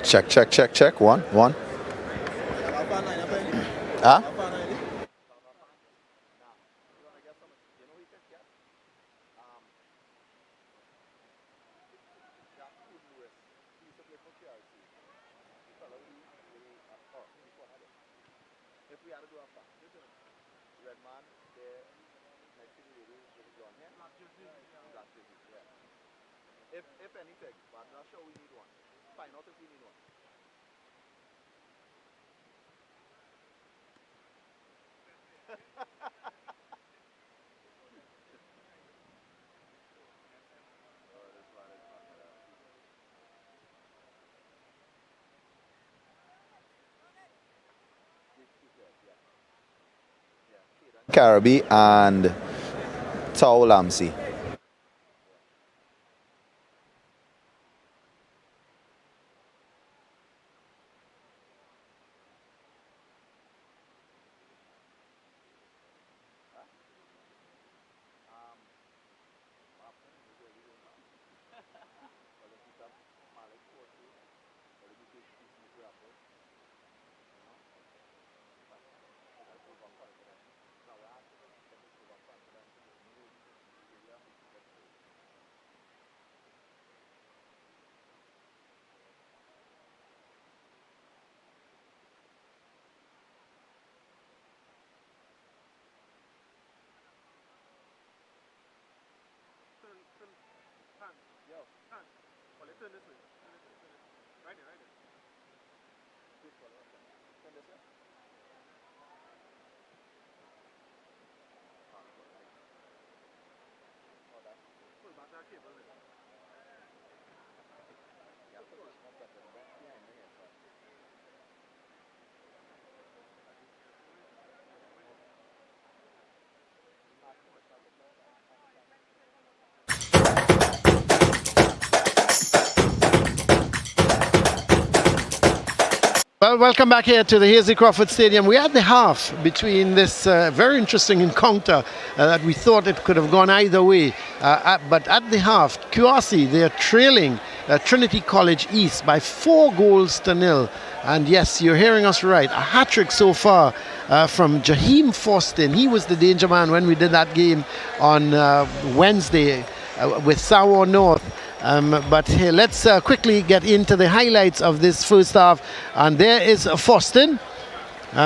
Check. One. Huh? If anything, but I'm not sure we need one. Find out if we need one. Caribbean and Tau Lamsey. Well, welcome back here to the Hazy Crawford Stadium. We're at the half between this very interesting encounter that we thought it could have gone either way. But at the half, QRC, they are trailing Trinity College East by 4-0. And yes, you're hearing us right. A hat-trick so far from Jaheim Forstin. He was the danger man when we did that game on Wednesday with Sawa North. But here, let's quickly get into the highlights of this first half. And there is Forstin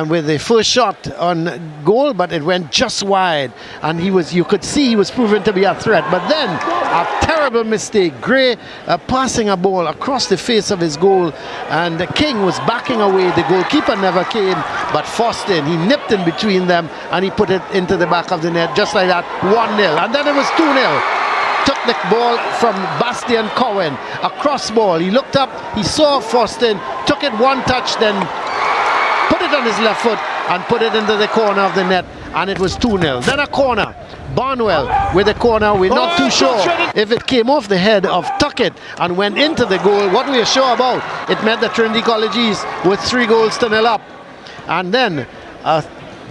with the first shot on goal, but it went just wide. And you could see he was proven to be a threat. But then a terrible mistake. Gray passing a ball across the face of his goal, and the King was backing away. The goalkeeper never came, but Forstin, he nipped in between them and he put it into the back of the net just like that. 1-0, and then it was 2-0. Took the ball from Bastian Cohen, a cross ball. He looked up, he saw Forstin, took it one touch, then put it on his left foot and put it into the corner of the net, and it was 2-0. Then a corner. Barnwell with a corner. We're not too sure if it came off the head of Tuckett and went into the goal. What we are sure about, it meant that Trinity College East was 3-0 up. And then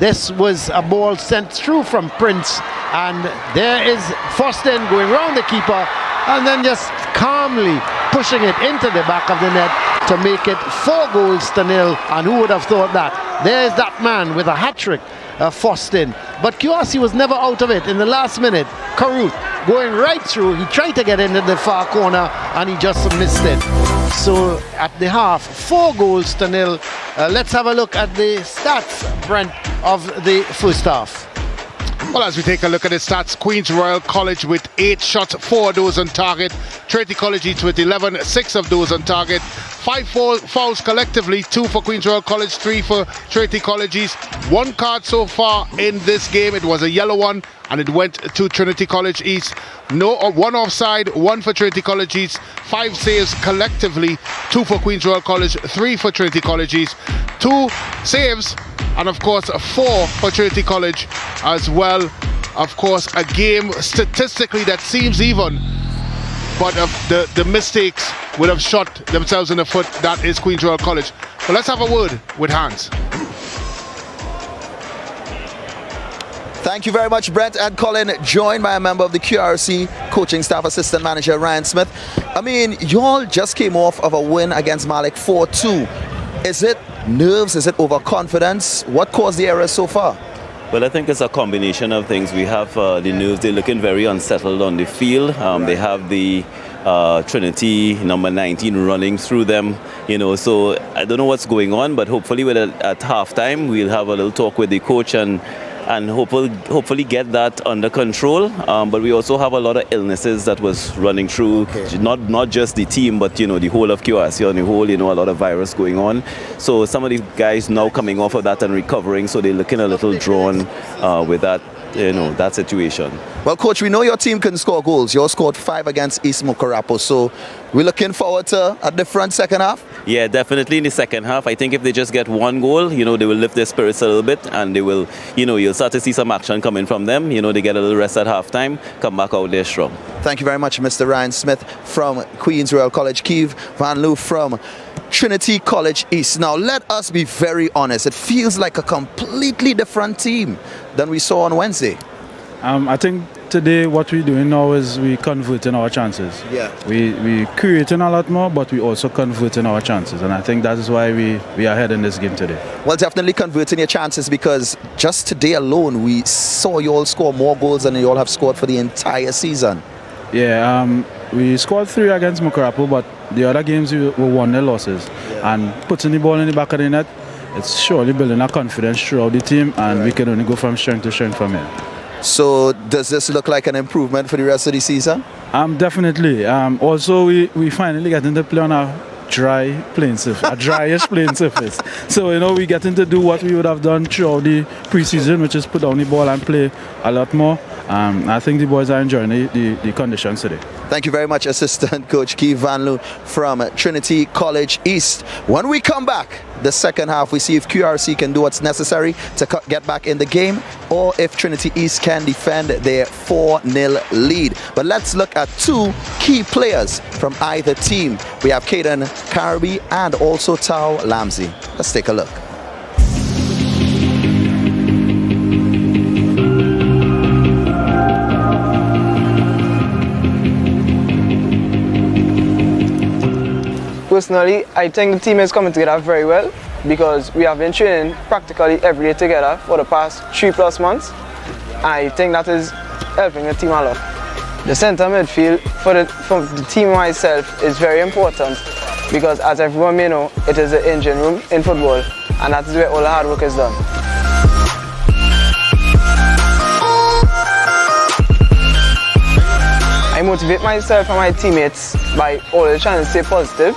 this was a ball sent through from Prince, and there is Forstin going round the keeper and then just calmly pushing it into the back of the net to make it 4-0. And who would have thought that? There's that man with a hat-trick, Forstin. But QRC was never out of it. In the last minute, Caruth going right through. He tried to get into the far corner and he just missed it. So at the half, 4-0. Let's have a look at the stats, Brent, of the first half. Well, as we take a look at the stats, Queen's Royal College with 8 shots, 4 of those on target. Trinity College East with 11, 6 of those on target. 5 fouls collectively, 2 for Queen's Royal College, 3 for Trinity College East. 1 card so far in this game. It was a yellow one, and it went to Trinity College East. No, 1 offside, 1 for Trinity College East. 5 saves collectively, 2 for Queen's Royal College, 3 for Trinity College East. 2 saves, and of course 4 for Trinity College as well. Of course, a game statistically that seems even, but the mistakes would have shot themselves in the foot. That is Queen's Royal College. But let's have a word with Hans. Thank you very much, Brent and Colin, joined by a member of the QRC coaching staff, assistant manager Ryan Smith. I mean, y'all just came off of a win against Malik 4-2. Is it nerves? Is it overconfidence? What caused the errors so far? Well, I think it's a combination of things. We have the nerves. They're looking very unsettled on the field. They have the Trinity number 19 running through them, so I don't know what's going on, but hopefully at halftime we'll have a little talk with the coach and hopefully get that under control. But we also have a lot of illnesses that was running through, not just the team, but the whole of QRC on the whole. A lot of virus going on. So some of the guys now coming off of that and recovering, so they're looking a little drawn with that. That situation. Well, Coach, we know your team can score goals. You all scored 5 against East Mukarapo, so we're looking forward to a different second half? Yeah, definitely in the second half. I think if they just get 1 goal, they will lift their spirits a little bit, and they will, you'll start to see some action coming from them. They get a little rest at halftime, come back out there strong. Thank you very much, Mr. Ryan Smith from Queen's Royal College, Keith Van Loo from Trinity College East. Now, let us be very honest. It feels like a completely different team than we saw on Wednesday. I think today what we're doing now is we converting our chances. Yeah. We creating a lot more, but we also converting our chances. And I think that is why we are ahead in this game today. Well, definitely converting your chances, because just today alone, we saw you all score more goals than you all have scored for the entire season. Yeah, we scored 3 against Mukarapo, but the other games we won their losses. Yeah. And putting the ball in the back of the net, it's surely building a confidence throughout the team, and we can only go from strength to strength from here. So does this look like an improvement for the rest of the season? Definitely. Also, we finally getting to play on a dry playing surface, a dryish playing surface. So, you know, we getting to do what we would have done throughout the preseason, which is put down the ball and play a lot more. I think the boys are enjoying the conditions today. Thank you very much, Assistant Coach Keith Van Loo from Trinity College East. When we come back, the second half, we see if QRC can do what's necessary to get back in the game, or if Trinity East can defend their 4-0 lead. But let's look at two key players from either team. We have Caden Carby and also Tao Lamsey. Let's take a look. Personally, I think the team is coming together very well because we have been training practically every day together for the past 3+ months. I think that is helping the team a lot. The centre midfield for the team myself is very important because, as everyone may know, it is the engine room in football, and that is where all the hard work is done. I motivate myself and my teammates by always trying to stay positive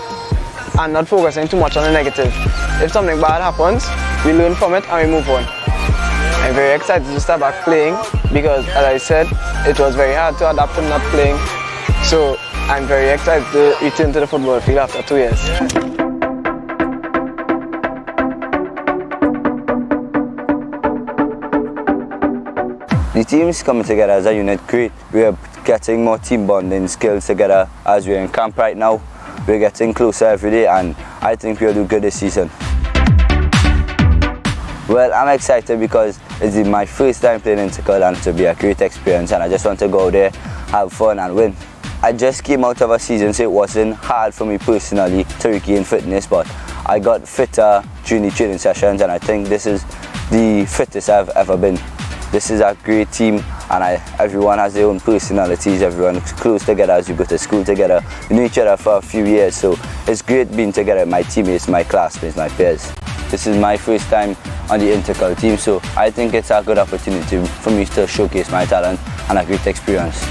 and not focusing too much on the negative. If something bad happens, we learn from it and we move on. I'm very excited to start back playing because, as I said, it was very hard to adapt to not playing. So I'm very excited to return to the football field after 2 years. The team is coming together as a unit great. We are getting more team bonding skills together as we're in camp right now. We're getting closer every day, and I think we'll do good this season. Well, I'm excited because it's my first time playing Intercal and to be a great experience, and I just want to go out there, have fun and win. I just came out of a season, so it wasn't hard for me personally to regain fitness, but I got fitter during the training sessions, and I think this is the fittest I've ever been. This is a great team, and everyone has their own personalities. Everyone's close together as you go to school together. We knew each other for a few years, so it's great being together with my teammates, my classmates, my peers. This is my first time on the Intercal team, so I think it's a good opportunity for me to showcase my talent and a great experience.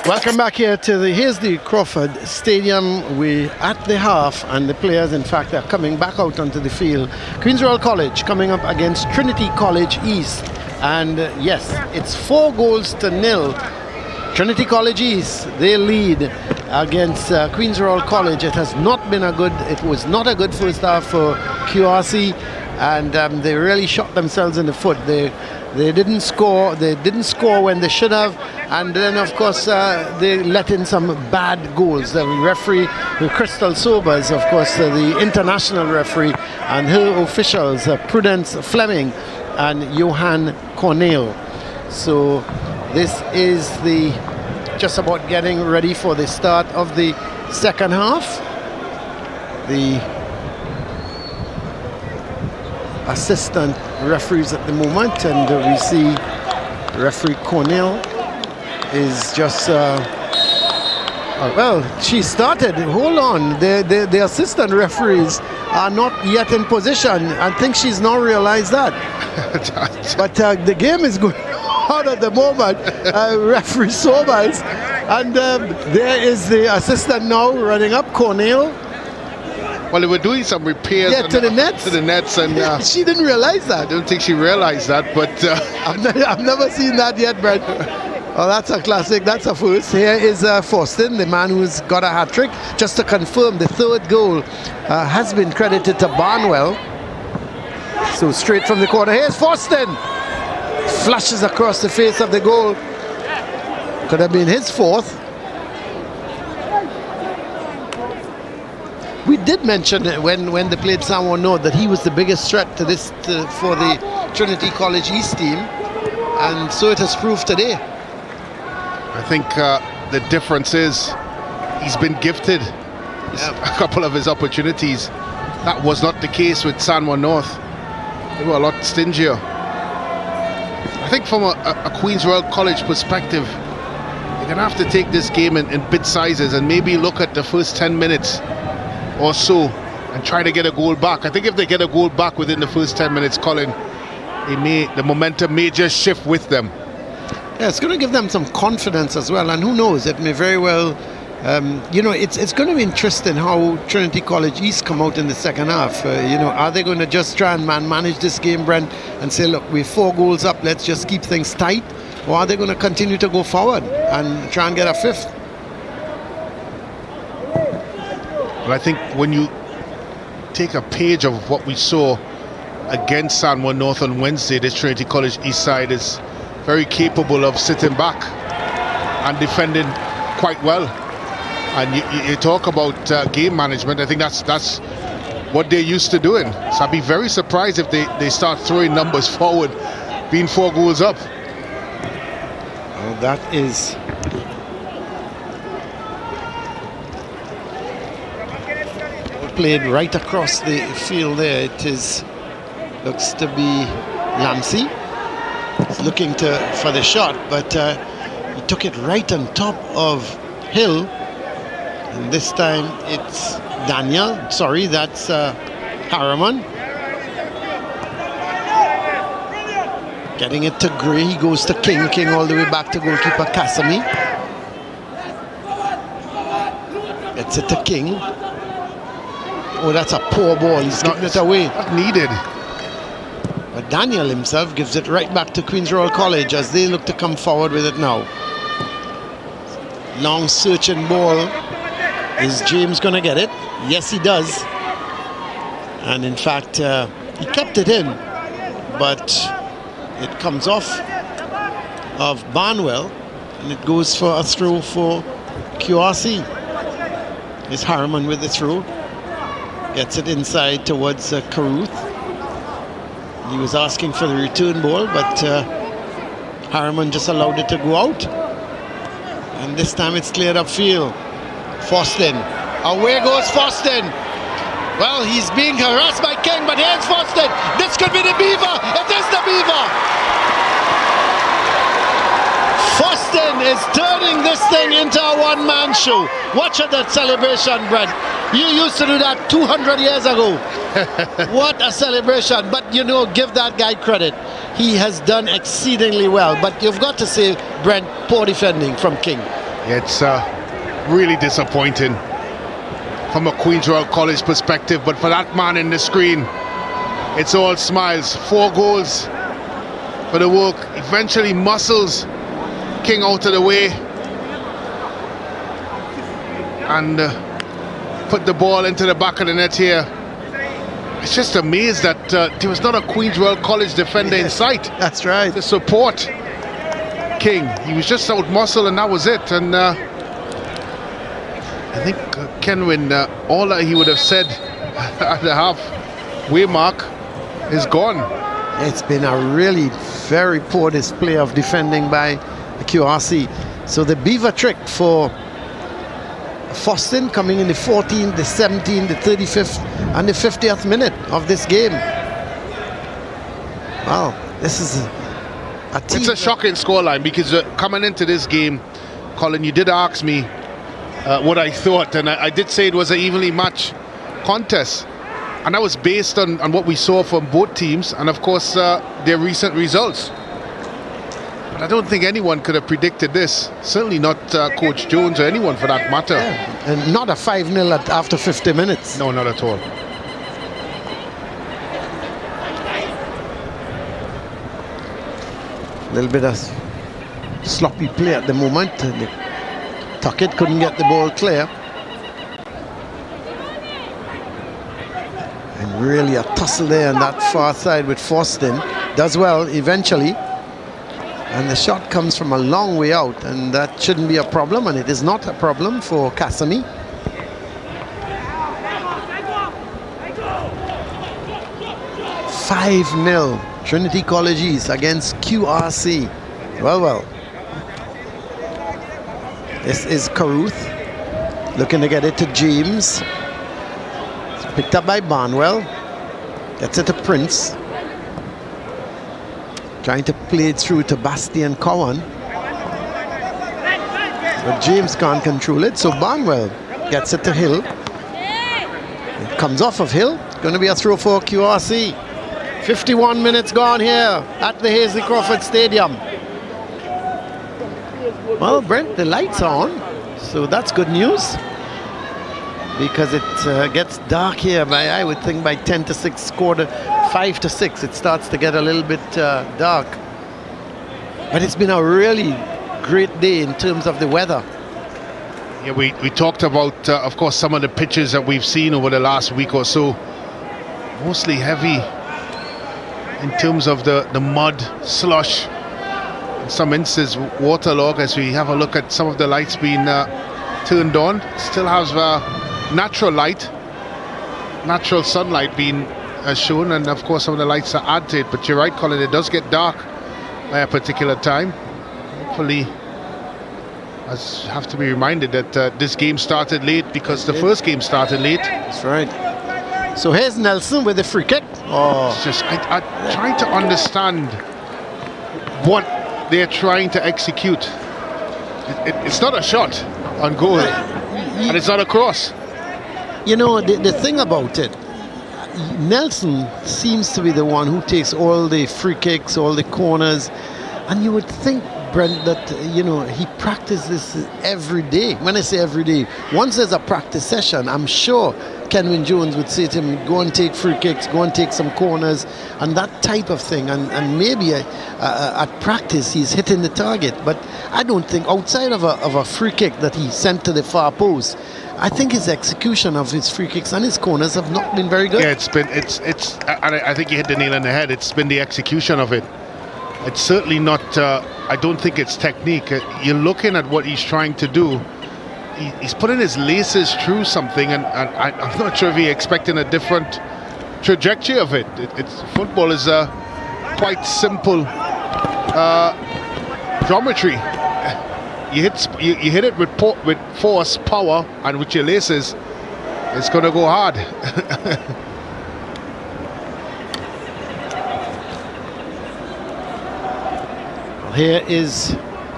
Welcome back here to here's the Crawford Stadium. We at the half, and the players in fact are coming back out onto the field. Queen's Royal College coming up against Trinity College East, and yes, it's 4-0. Trinity College East, they lead against Queen's Royal College. It was not a good first half for QRC, and they really shot themselves in the foot. They didn't score. They didn't score when they should have, and then of course they let in some bad goals. The referee, Crystal Sobers, of course, the international referee, and her officials, Prudence Fleming and Johan Cornell. So this is just about getting ready for the start of the second half. The assistant referees at the moment, and we see referee Cornell is just well, she started. Hold on, the assistant referees are not yet in position. I think she's not realized that. But the game is going on at the moment. Referee Sobers, and there is the assistant now running up, Cornell. Well, they were doing some repairs to the nets. And she didn't realize that. I don't think she realized that, but I've never seen that yet, Brett. Oh, that's a classic. That's a first. Here is Faustin, the man who's got a hat-trick. Just to confirm, the third goal has been credited to Barnwell. So straight from the corner. Here's Faustin. Flashes across the face of the goal. Could have been his fourth. We did mention when they played Samoa North that he was the biggest threat to this for the Trinity College East team, and so it has proved today. I think the difference is he's been gifted a couple of his opportunities. That was not the case with Samoa North. They were a lot stingier. I think from a Queen's Royal College perspective, you're going to have to take this game in bit sizes and maybe look at the first 10 minutes or so and try to get a goal back. I think if they get a goal back within the first 10 minutes, Colin, the momentum may just shift with them. Yeah, it's going to give them some confidence as well, and who knows, it may very well, it's going to be interesting how Trinity College East come out in the second half. Are they going to just try and manage this game, Brent, and say, look, we're 4 goals up, let's just keep things tight, or are they going to continue to go forward and try and get a fifth? But I think when you take a page of what we saw against Samoa North on Wednesday, this Trinity College East side is very capable of sitting back and defending quite well. And you talk about game management. I think that's what they're used to doing. So I'd be very surprised if they start throwing numbers forward, being 4 goals up. Well, that is played right across the field there. It looks to be Lamsey. He's looking for the shot, but he took it right on top of Hill, and this time it's Daniel. Sorry, that's Harriman. Getting it to Gray. He goes to King. King all the way back to goalkeeper Kasami. Gets it to King. Oh, that's a poor ball. He's giving it away. Not needed. But Daniel himself gives it right back to Queen's Royal College as they look to come forward with it now. Long searching ball. Is James going to get it? Yes, he does. And in fact, he kept it in, but it comes off of Barnwell, and it goes for a throw for QRC. It's Harriman with the throw. Gets it inside towards Caruth. He was asking for the return ball, but Harriman just allowed it to go out. And this time it's cleared up field. Foston. Away goes Foston. Well, he's being harassed by King, but here's Foston. This could be the Beaver. It is the Beaver. Foston is turning this thing into a one-man show. Watch at that celebration, Brent. You used to do that 200 years ago. What a celebration. But, you know, give that guy credit. He has done exceedingly well. But you've got to say, Brent, poor defending from King. It's really disappointing from a Queen's Royal College perspective. But for that man in the screen, it's all smiles. 4 goals for the work. Eventually muscles King out of the way and put the ball into the back of the net here. It's just amazed that there was not a Queen's Royal College defender in sight. That's right. To support King. He was just out muscle and that was it. And I think Kenwin, all that he would have said at the halfway mark is gone. It's been a really very poor display of defending by the QRC. So the Beaver trick for Foston coming in the 14th, the 17th, the 35th and the 50th minute of this game. Wow, this is a team. It's a shocking scoreline because coming into this game, Colin, you did ask me what I thought, and I did say it was an evenly matched contest, and that was based on what we saw from both teams and of course their recent results. But I don't think anyone could have predicted this, certainly not Coach Jones or anyone for that matter. Yeah. And not a 5-0 after 50 minutes. No, not at all. A little bit of sloppy play at the moment. Tuckett couldn't get the ball clear. And really a tussle there on that far side with Foston. Does well eventually. And the shot comes from a long way out, and that shouldn't be a problem, and it is not a problem for Cassamy. $5-0 Trinity College East against QRC. Well. This is Caruth looking to get it to James. It's picked up by Barnwell. Gets it to Prince. Trying to play it through to Bastian Cowan. But James can't control it, so Barnwell gets it to Hill. It comes off of Hill. It's going to be a throw for QRC. 51 minutes gone here at the Hazley Crawford Stadium. Well, Brent, the lights are on, so that's good news. Because it gets dark here by, I would think, by 10 to 6, 5 to 6, it starts to get a little bit dark. But it's been a really great day in terms of the weather. Yeah, we talked about, of course, some of the pitches that we've seen over the last week or so. Mostly heavy in terms of the mud, slush, in some instances waterlogged. As we have a look at some of the lights being turned on, still has natural light, natural sunlight being shown, and of course some of the lights are added to it. But you're right, Colin, it does get dark by a particular time. Hopefully, I have to be reminded that this game started late because the first game started late. That's right. So here's Nelson with the free kick. Oh, it's just I'm trying to understand what they're trying to execute. It's not a shot on goal, and it's not a cross. You know, the thing about it, Nelson seems to be the one who takes all the free kicks, all the corners, and you would think, Brent, that you know, he practices every day. When I say every day, once there's a practice session, I'm sure Kenwin Jones would say to him, go and take free kicks, go and take some corners, and that type of thing. And maybe at practice he's hitting the target, but I don't think, outside of a free kick that he sent to the far post, I think his execution of his free kicks and his corners have not been very good. Yeah, and I think you hit the nail on the head. It's been the execution of it. It's certainly not, I don't think it's technique. You're looking at what he's trying to do. He's putting his laces through something, and I'm not sure if he's expecting a different trajectory of it. It's football is a quite simple geometry. You hit it with force, power, and with your laces, it's going to go hard. Well, here is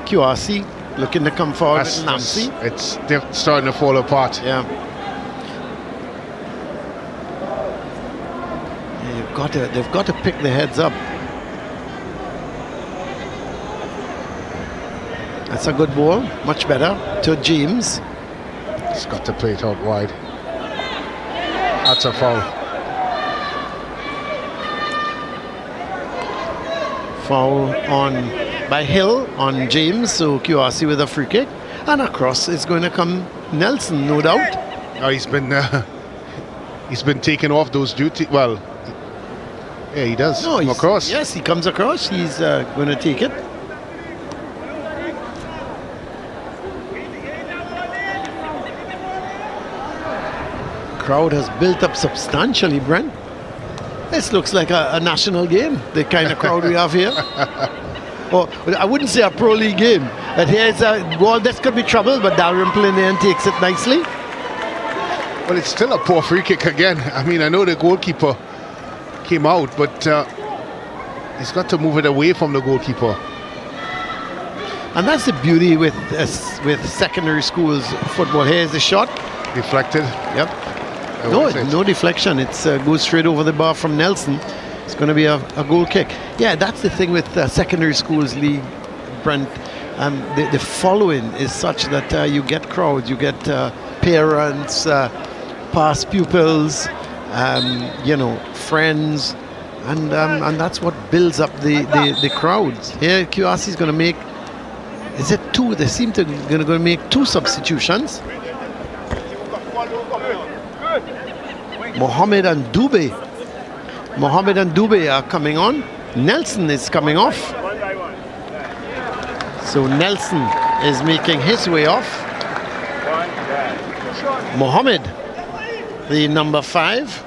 QRC looking to come forward with Nancy. They're starting to fall apart. Yeah. They've got to pick their heads up. That's a good ball, much better to James. He's got to play it out wide. That's a foul. Foul by Hill on James, so QRC with a free kick. And across is going to come Nelson, no doubt. Oh, he's been taking off those duty. Well, yeah, he does. No, come across. Yes, he comes across. He's going to take it. Crowd has built up substantially, Brent. This looks like a national game, the kind of crowd we have here. Or I wouldn't say a pro league game. But here's a ball. This could be trouble, but Dalrymple in there and takes it nicely. Well, it's still a poor free kick again. I mean, I know the goalkeeper came out, but he's got to move it away from the goalkeeper. And that's the beauty with secondary schools football. Here's the shot. Deflected. Yep. No deflection. It goes straight over the bar from Nelson. It's going to be a goal kick. Yeah, that's the thing with secondary schools league, Brent. The following is such that you get crowds, you get parents, past pupils, friends, and that's what builds up the crowds. Here, QRC is going to make. Is it two? They seem to going to make two substitutions. Mohammed and Dube are coming on. Nelson is coming off. So Nelson is making his way off. Mohammed, the number 5,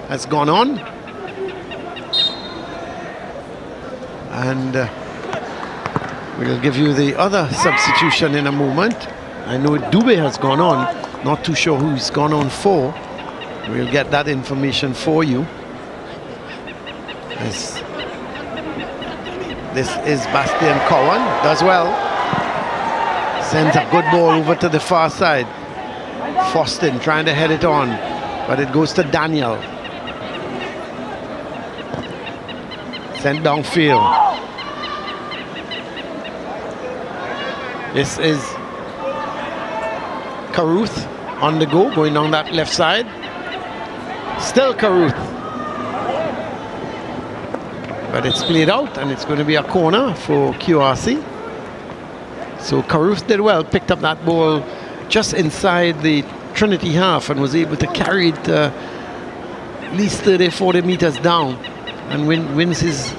has gone on. And we'll give you the other substitution in a moment. I know Dube has gone on. Not too sure who he's gone on for. We'll get that information for you. This is Bastian Cowan, does well. Sends a good ball over to the far side. Foston trying to head it on, but it goes to Daniel. Sent downfield. This is Caruth on the go, going down that left side. Still Caruth. But it's played out and it's going to be a corner for QRC. So Caruth did well, picked up that ball just inside the Trinity half and was able to carry it at least 30-40 meters down and wins his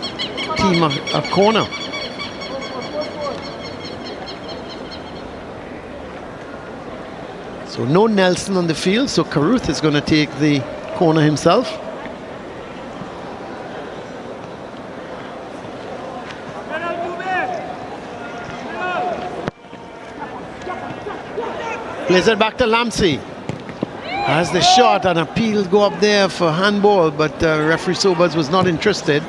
team a corner. So no Nelson on the field, so Caruth is going to take the corner himself. Plays it back to Lamsey. Has the shot and appeal go up there for handball, but referee Sobers was not interested.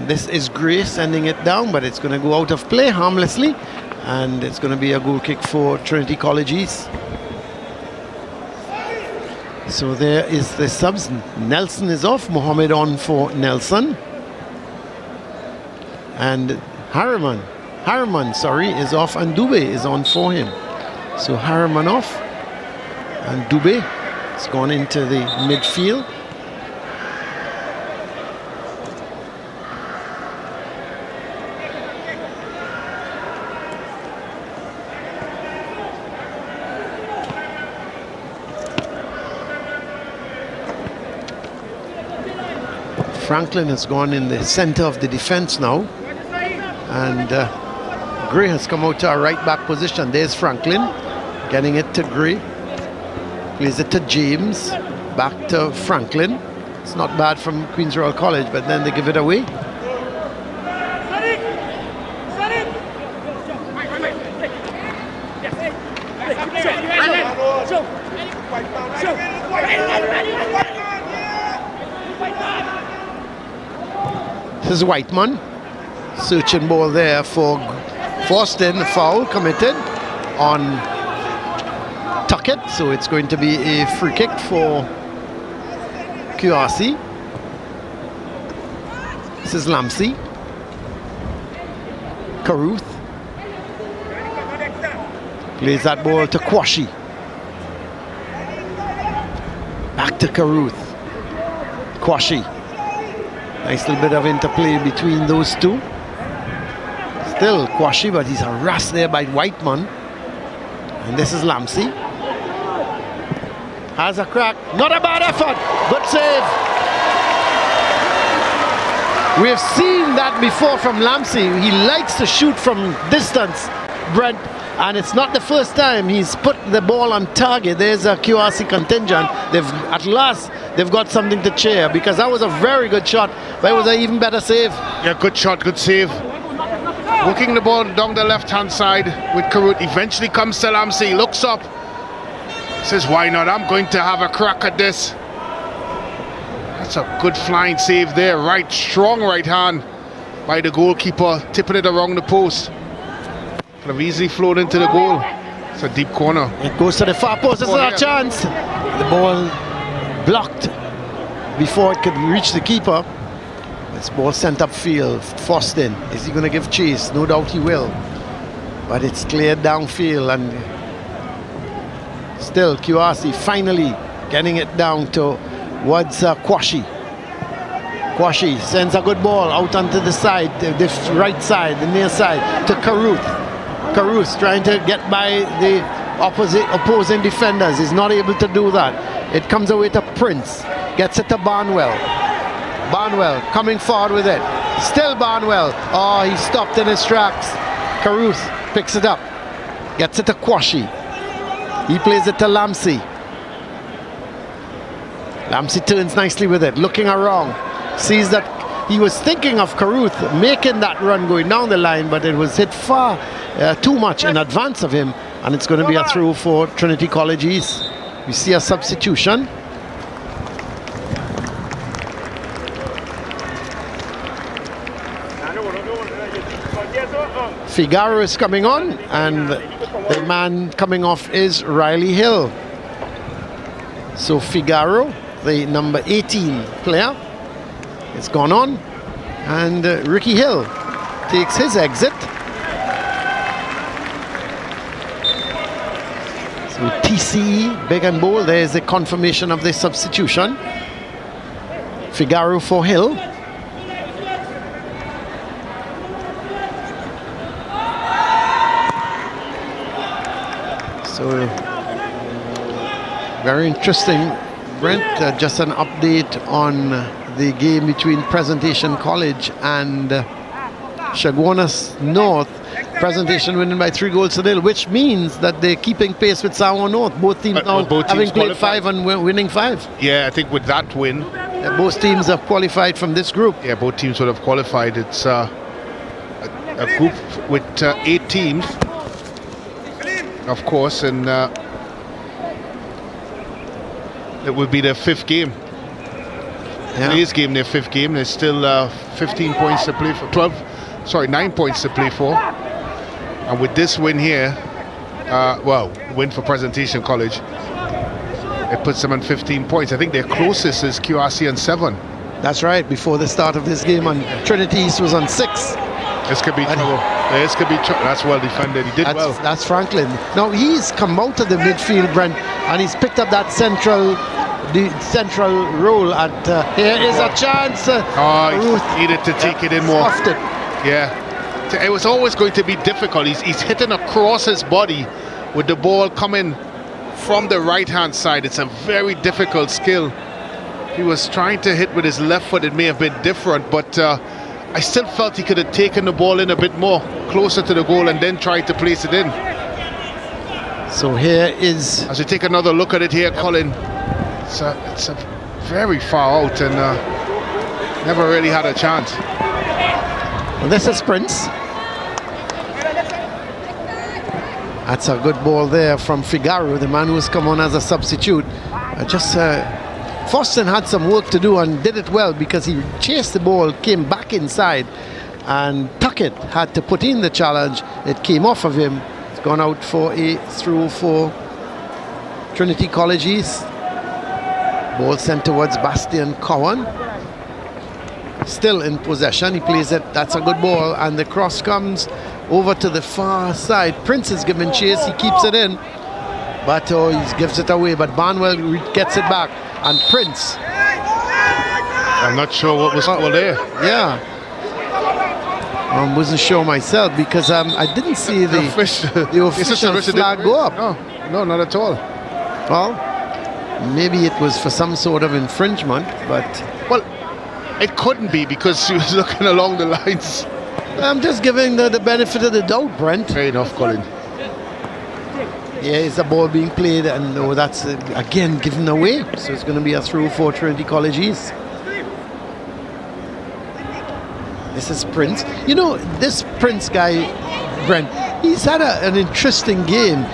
This is Gray sending it down, but it's going to go out of play harmlessly, and it's going to be a goal kick for Trinity College East. So there is the subs. Nelson is off, Mohammed on for Nelson, and Harriman is off, and Dube is on for him. So Harriman off, and Dube has gone into the midfield. Franklin has gone in the center of the defense now, and Gray has come out to a right back position. There's Franklin getting it to Gray, plays it to James, Back to Franklin. It's not bad from Queen's Royal College, but then they give it away. This is Whiteman. Searching ball there for Forston. Foul committed on Tuckett. So it's going to be a free kick for QRC. This is Lamsey. Caruth plays that ball to Kwashi. Back to Caruth. Kwashi. Nice little bit of interplay between those two. Still Kwashi, but he's harassed there by Whiteman. And this is Lamsey. Has a crack. Not a bad effort. Good save. We've seen that before from Lamsey. He likes to shoot from distance, Brent. And it's not the first time he's put the ball on target. There's a QRC contingent. At last they've got something to cheer, because that was a very good shot, but it was an even better save. Yeah, good shot, good save. Working the ball down the left-hand side with Caruth. Eventually comes to Lamsey, looks up, says, why not? I'm going to have a crack at this. That's a good flying save there. Right, strong right hand by the goalkeeper, tipping it around the post. Could have easily flowed into the goal. It's a deep corner. It goes to the far post. This is a chance. The ball blocked before it could reach the keeper. This ball sent upfield. Forston. Is he going to give chase? No doubt he will. But it's cleared downfield, and still QRC finally getting it down towards Kwashi. Kwashi sends a good ball out onto the side, the right side, the near side, to Caruth. Caruth trying to get by the opposing defenders. He's not able to do that. It comes away to Prince. Gets it to Barnwell. Barnwell coming forward with it. Still Barnwell. Oh, he stopped in his tracks. Caruth picks it up. Gets it to Kwashi. He plays it to Lamsey. Lamsey turns nicely with it. Looking around. Sees that he was thinking of Caruth making that run going down the line, but it was hit far too much in advance of him, and it's going to be a throw for Trinity College East. We see a substitution. Figaro is coming on, and the man coming off is Riley Hill. So Figaro, the number 18 player, has gone on, and Ricky Hill takes his exit. So TCE, big and bold, there's a confirmation of the substitution. Figaro for Hill. So very interesting, Brent. Just an update on the game between Presentation College and Chaguanas North. Presentation winning by 3-0, which means that they're keeping pace with Samoa North. Both teams now having played 5 and winning 5. Yeah, I think with that win, both teams have qualified from this group. Yeah, both teams would have qualified. It's a group with 8 teams, of course, and it will be their 5th game. Today's game, their 5th game. There's still 15 points to play for. 9 points to play for. And with this win here, win for Presentation College, it puts them on 15 points. I think their closest is QRC on 7. That's right, before the start of this game, and Trinity East was on 6. This could be trouble. This could be trouble. That's well defended. He did well. That's Franklin. Now he's come out of the midfield, Brent, and he's picked up that central role. At here is a chance. He needed to take it in more. It. Yeah. It was always going to be difficult. He's hitting across his body with the ball coming from the right-hand side. It's a very difficult skill. He was trying to hit with his left foot. It may have been different, but I still felt he could have taken the ball in a bit more, closer to the goal, and then tried to place it in. So here is... As we take another look at it here, Colin, It's a very far out and never really had a chance. Well, this is Prince. That's a good ball there from Figaro, the man who's come on as a substitute. Foston had some work to do and did it well because he chased the ball, came back inside, and Tuckett had to put in the challenge. It came off of him. It's gone out for a through for Trinity College East. Ball sent towards Bastian Cowan. Still in possession. He plays it. That's a good ball. And the cross comes over to the far side. Prince is giving chase. He keeps it in. But he gives it away. But Barnwell gets it back. And Prince. I'm not sure what was called there. Yeah. I wasn't sure myself because I didn't see the official flag go up. No, not at all. Well, maybe it was for some sort of infringement, but... Well, it couldn't be because she was looking along the lines. I'm just giving the benefit of the doubt, Brent. Fair enough, Colin. Yeah, it's a ball being played, and that's again given away. So it's going to be a through for Trinity College East. This is Prince. You know, this Prince guy, Brent, he's had an interesting game.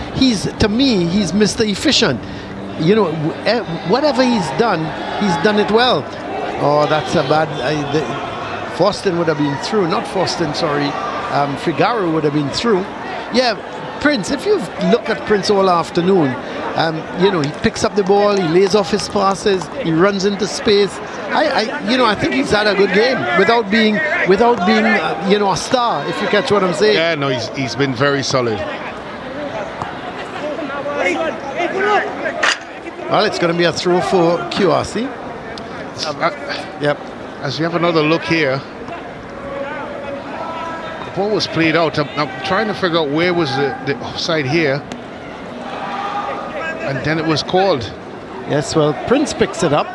To me, he's Mr. Efficient. You know, whatever he's done it well. Oh, that's a bad... Foston would have been through. Not Foston, sorry. Figaro would have been through. Yeah, Prince, if you look at Prince all afternoon, you know, he picks up the ball, he lays off his passes, he runs into space. I think he's had a good game without being you know, a star, if you catch what I'm saying. Yeah, no, he's been very solid. Well, it's going to be a throw for QRC. Yep. As we have another look here, the ball was played out. I'm trying to figure out where was the offside here, and then it was called. Yes, well, Prince picks it up.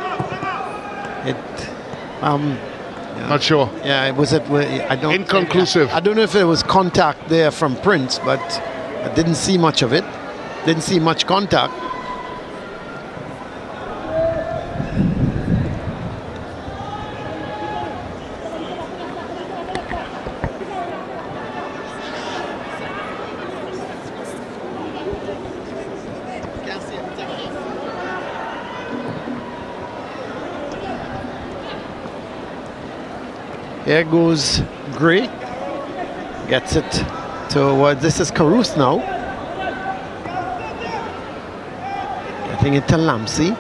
Not sure. Yeah, it was inconclusive. I don't know if there was contact there from Prince, but I didn't see much of it. Didn't see much contact. Here goes Gray. Gets it towards, this is Caruth now. Getting it to Lamsey.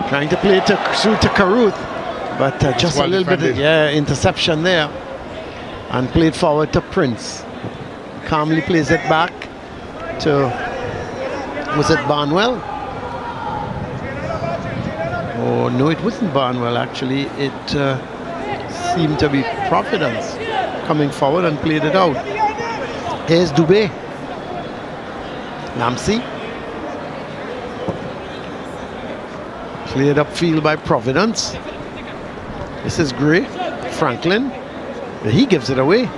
Trying to play it through to Caruth, but just a little bit, interception there. And played forward to Prince. Calmly plays it back to, was it Barnwell? Oh, no, it wasn't Barnwell, actually. It seemed to be Providence coming forward and played it out. Here's Dubé. Lamsey. Cleared upfield by Providence. This is Gray. Franklin. But he gives it away.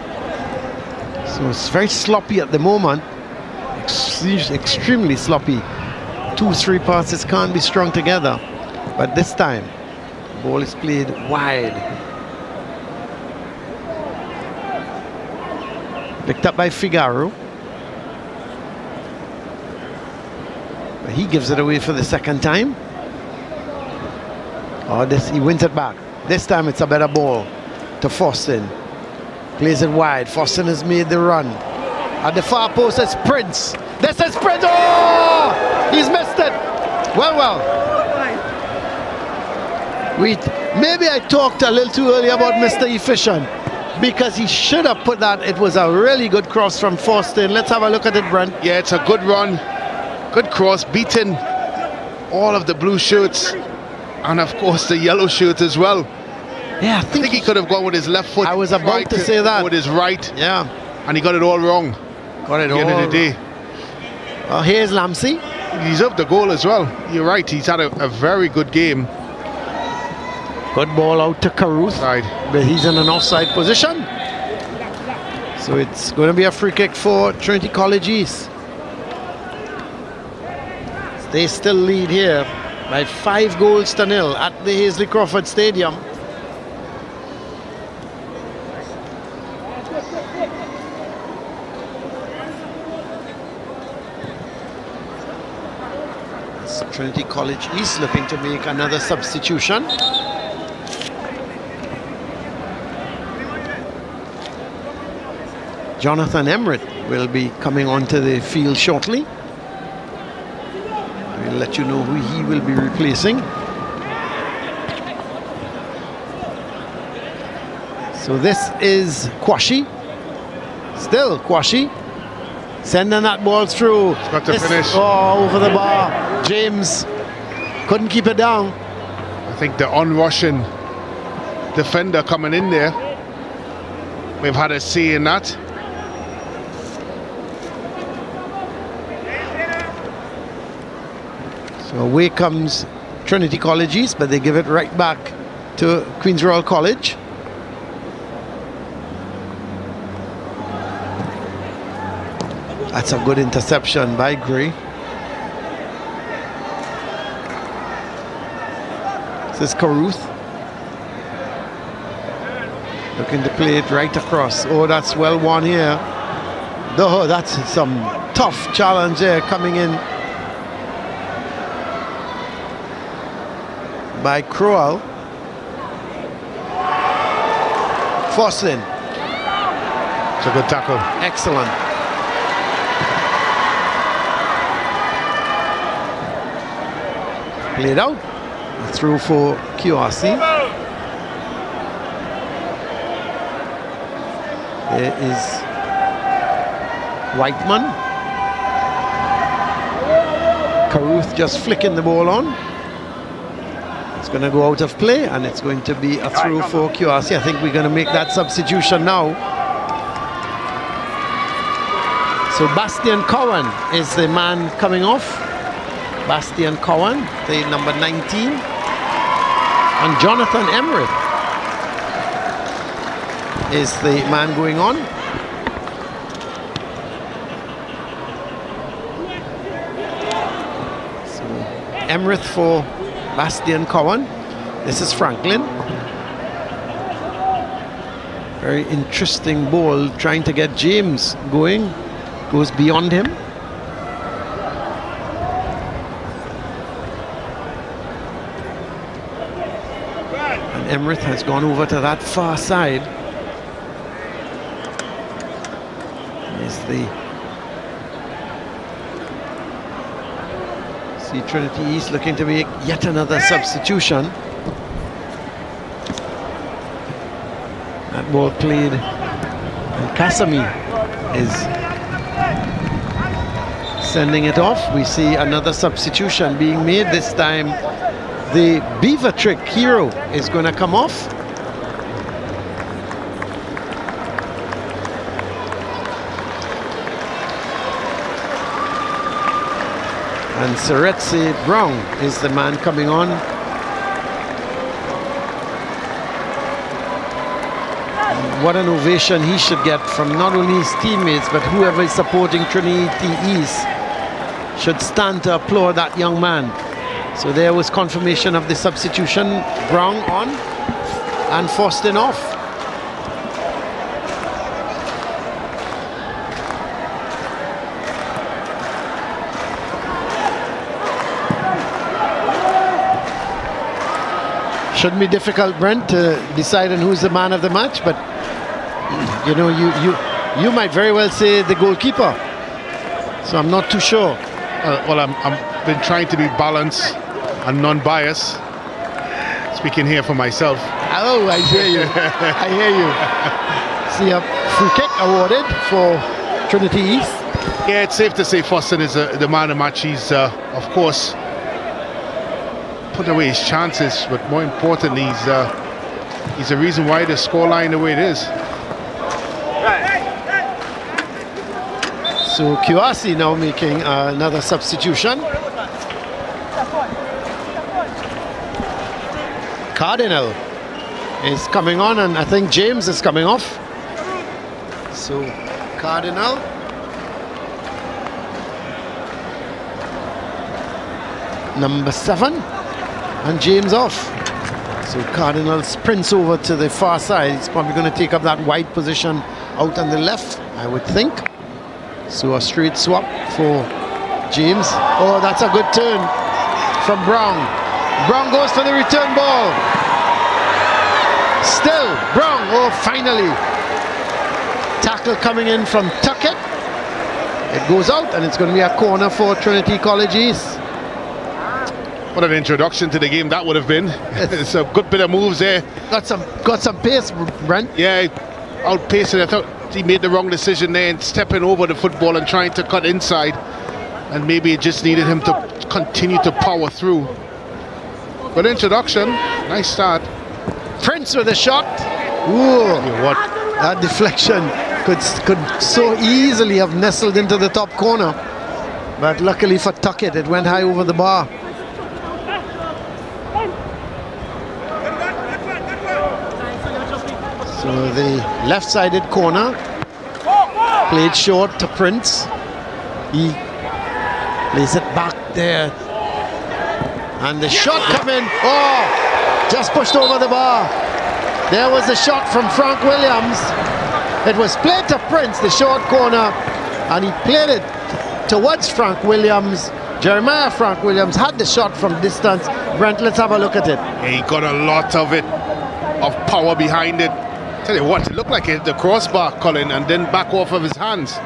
So it's very sloppy at the moment. Extremely sloppy. 2-3 passes can't be strung together. But this time, the ball is played wide. Picked up by Figaro. But he gives it away for the second time. Oh, he wins it back. This time it's a better ball to Foston. Plays it wide. Foston has made the run. At the far post is Prince. This is Prince. Oh! He's missed it. Well. Maybe I talked a little too early about Mr. Efficient because he should have put that. It was a really good cross from Foston. Let's have a look at it, Brent. Yeah, it's a good run. Good cross, beating all of the blue shirts and, of course, the yellow shirt as well. Yeah, I think he could have gone with his left foot. I was about to say that. With his right. Yeah. And he got it all wrong. Got it all at the end of the day. Well, here's Lamsey. He's up the goal as well. You're right. He's had a very good game. Good ball out to Caruth. Right. But he's in an offside position. So it's going to be a free kick for Trinity College East. They still lead here by 5 goals to 0 at the Hazley Crawford Stadium. It's Trinity College East looking to make another substitution. Jonathan Emmerich will be coming onto the field shortly. We'll let you know who he will be replacing. So this is Kwashi. Still Kwashi. Sending that ball through. It's got to finish. Oh, over the bar. James couldn't keep it down. I think the on-rushing defender coming in there. We've had a say in that. So away comes Trinity College East, but they give it right back to Queen's Royal College. That's a good interception by Gray. This is Caruth. Looking to play it right across. Oh, that's well won here. Oh, that's some tough challenge there coming in by Crowell. Forslin. It's a good tackle. Excellent. Played out. Through for QRC. There is Whiteman. Caruth just flicking the ball on. It's going to go out of play, and it's going to be a through for QRC. I think we're going to make that substitution now. So Bastian Cowan is the man coming off. Bastian Cowan, the number 19. And Jonathan Emmerich is the man going on. So Emmerich for Bastian Cowan. This is Franklin. Very interesting ball, trying to get James going. Goes beyond him. And Emmerich has gone over to that far side. Is the see Trinity East looking to make yet another substitution. That ball played, and Kasami is sending it off. We see another substitution being made. This time the Beaver Trick hero is going to come off. And Seretse Brown is the man coming on. What an ovation he should get from not only his teammates, but whoever is supporting Trinity East should stand to applaud that young man. So there was confirmation of the substitution. Brown on and Forsten off. Shouldn't be difficult, Brent, to decide on who's the man of the match, but you know, you might very well say the goalkeeper. So I'm not too sure. Well, I'm been trying to be balanced and non-biased. Speaking here for myself. Oh, I hear you. I hear you. See a free kick awarded for Trinity East. Yeah, it's safe to say Forsten is the man of the match. He's, of course, put away his chances, but more importantly, he's the reason why the scoreline the way it is. So QRC now making another substitution. Cardinal is coming on, and I think James is coming off. So Cardinal. Number 7. And James off. So Cardinal sprints over to the far side. He's probably going to take up that wide position out on the left, I would think. So a straight swap for James. Oh, that's a good turn from Brown. Brown goes for the return ball. Still Brown. Oh, finally. Tackle coming in from Tuckett. It goes out and it's going to be a corner for Trinity College East. What an introduction to the game that would have been. It's a good bit of moves there. Got some pace, Brent. Yeah, outpacing. I thought he made the wrong decision there in stepping over the football and trying to cut inside. And maybe it just needed him to continue to power through. Good introduction. Nice start. Prince with a shot. Ooh, What? that deflection could so easily have nestled into the top corner. But luckily for Tuckett, it went high over the bar. So the left-sided corner played short to Prince. He lays it back there. And the shot coming. Oh, just pushed over the bar. There was a shot from Frank Williams. It was played to Prince, the short corner, and he played it towards Frank Williams. Jeremiah Frank Williams had the shot from distance. Brent, let's have a look at it. Yeah, he got a lot of it, of power behind it. Tell you what, it looked like it hit the crossbar, Colin, and then back off of his hands.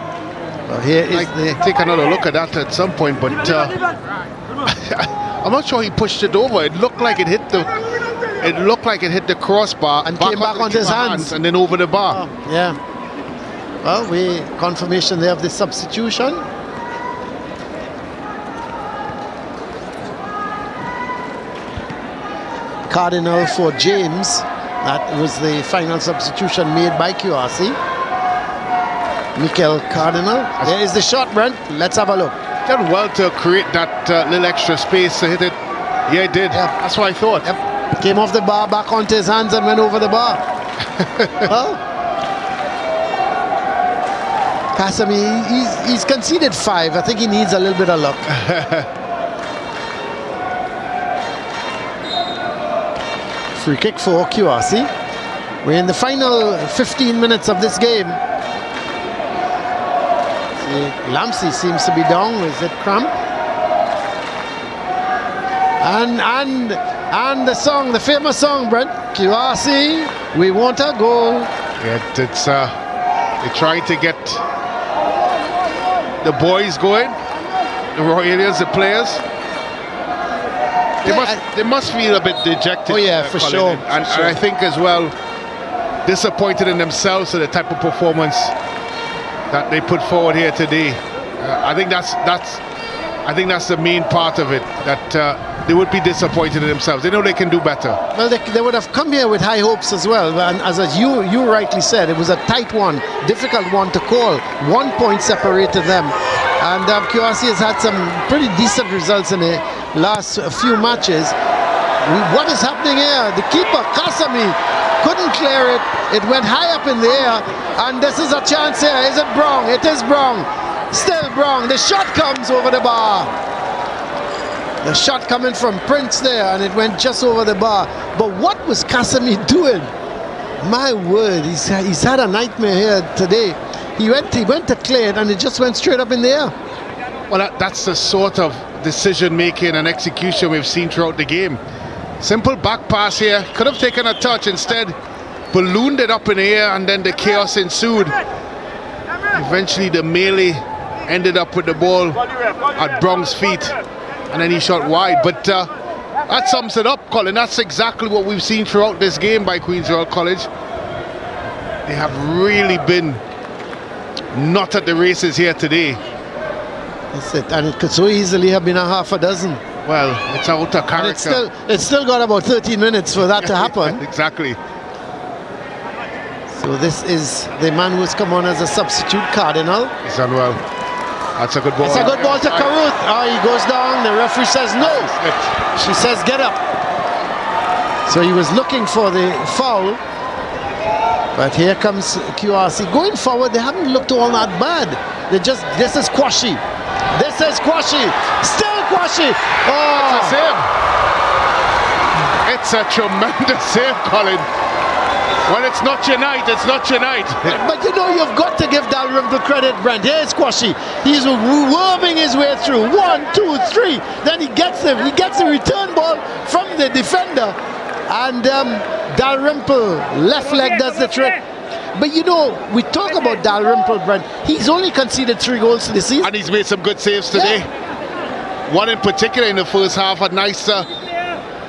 Well, here is Take another look at that at some point, but I'm not sure he pushed it over. It looked like it hit the crossbar and came back onto his hands and then over the bar. Oh, yeah. Well, confirmation there of the substitution. Cardinal for James. That was the final substitution made by QRC. Mikel Cardinal. There is the shot, Brent. Let's have a look. Done well to create that little extra space to hit it. Yeah, it did. Yep. That's what I thought. Yep. Came off the bar, back onto his hands and went over the bar. Well, Kasami, he's conceded 5. I think he needs a little bit of luck. Free kick for QRC. We're in the final 15 minutes of this game. Lamsey seems to be down. Is it cramp? And the song, the famous song, Brent. QRC, we want a goal. Yeah, it's they're trying to get the boys going, the Royalians, the players. They must feel a bit dejected. Oh yeah, for Colin. sure. And I think as well, disappointed in themselves for the type of performance that they put forward here today. I think that's the main part of it. That they would be disappointed in themselves. They know they can do better. Well, they would have come here with high hopes as well. And as you rightly said, it was a tight one, difficult one to call. 1 point separated them. And QRC has had some pretty decent results in the last few matches. What is happening here? The keeper, Kasami, couldn't clear it. It went high up in the air. And this is a chance here. Is it Brown? It is Brown. Still Brown. The shot comes over the bar. The shot coming from Prince there, and it went just over the bar. But what was Kasami doing? My word, he's had a nightmare here today. He went to clear it, and it just went straight up in the air. Well, that's the sort of decision making and execution we've seen throughout the game. Simple back pass here. Could have taken a touch. Instead, ballooned it up in the air, and then the chaos ensued. Eventually, the melee ended up with the ball at Brown's feet, and then he shot wide. But that sums it up, Colin. That's exactly what we've seen throughout this game by Queen's Royal College. They have really been not at the races here today. That's it, and it could so easily have been a half a dozen. Well, it's out of character. It's still got about 13 minutes for that to happen. Exactly. So this is the man who's come on as a substitute, Cardinal. He's done well. That's a good ball. It's a good ball to Caruth. He goes down. The referee says no. She says get up. So he was looking for the foul. But here comes QRC. Going forward, they haven't looked all that bad. This is Kwashi. This is Kwashi. Still Kwashi. Oh! It's a save. It's a tremendous save, Colin. When it's not your night, it's not your night. But you know, you've got to give Dalrymple credit, Brent. Here's Kwashi. He's worming his way through. 1, 2, 3. Then he gets the return ball from the defender. And Dalrymple, left leg does the trick. But you know, we talk about Dalrymple, Brent. He's only conceded 3 goals this season. And he's made some good saves today. Yeah. One in particular in the first half, a nice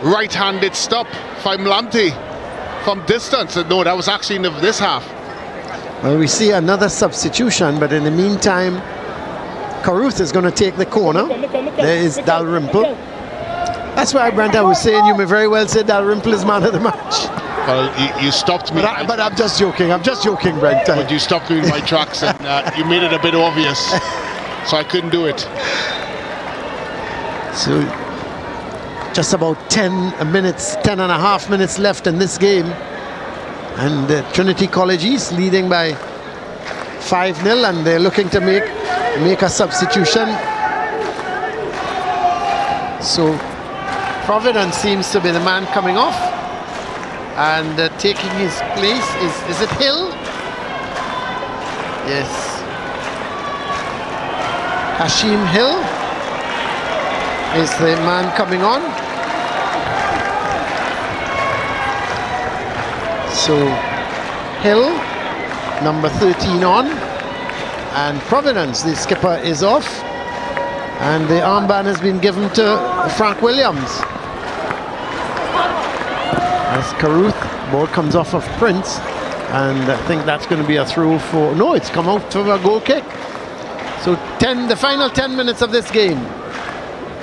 right-handed stop from Lamte from distance. No, that was actually in this half. Well, we see another substitution, but in the meantime, Caruth is going to take the corner. There is Dalrymple. That's why, Brent, I was saying you may very well say Dalrymple is man of the match. Well, you stopped me. But I'm just joking. I'm just joking, Brent. But you stopped me in my tracks and you made it a bit obvious. So I couldn't do it. So just about 10 and a half minutes left in this game. And Trinity College East leading by 5-0, and they're looking to make a substitution. So Providence seems to be the man coming off, and taking his place is it Hill? Yes, Hashim Hill is the man coming on. So Hill, number 13 on, and Providence, the skipper, is off, and the armband has been given to Frank Williams. As Caruth, ball comes off of Prince, and I think that's going to be a throw for, no, it's come out for a goal kick. So the final 10 minutes of this game.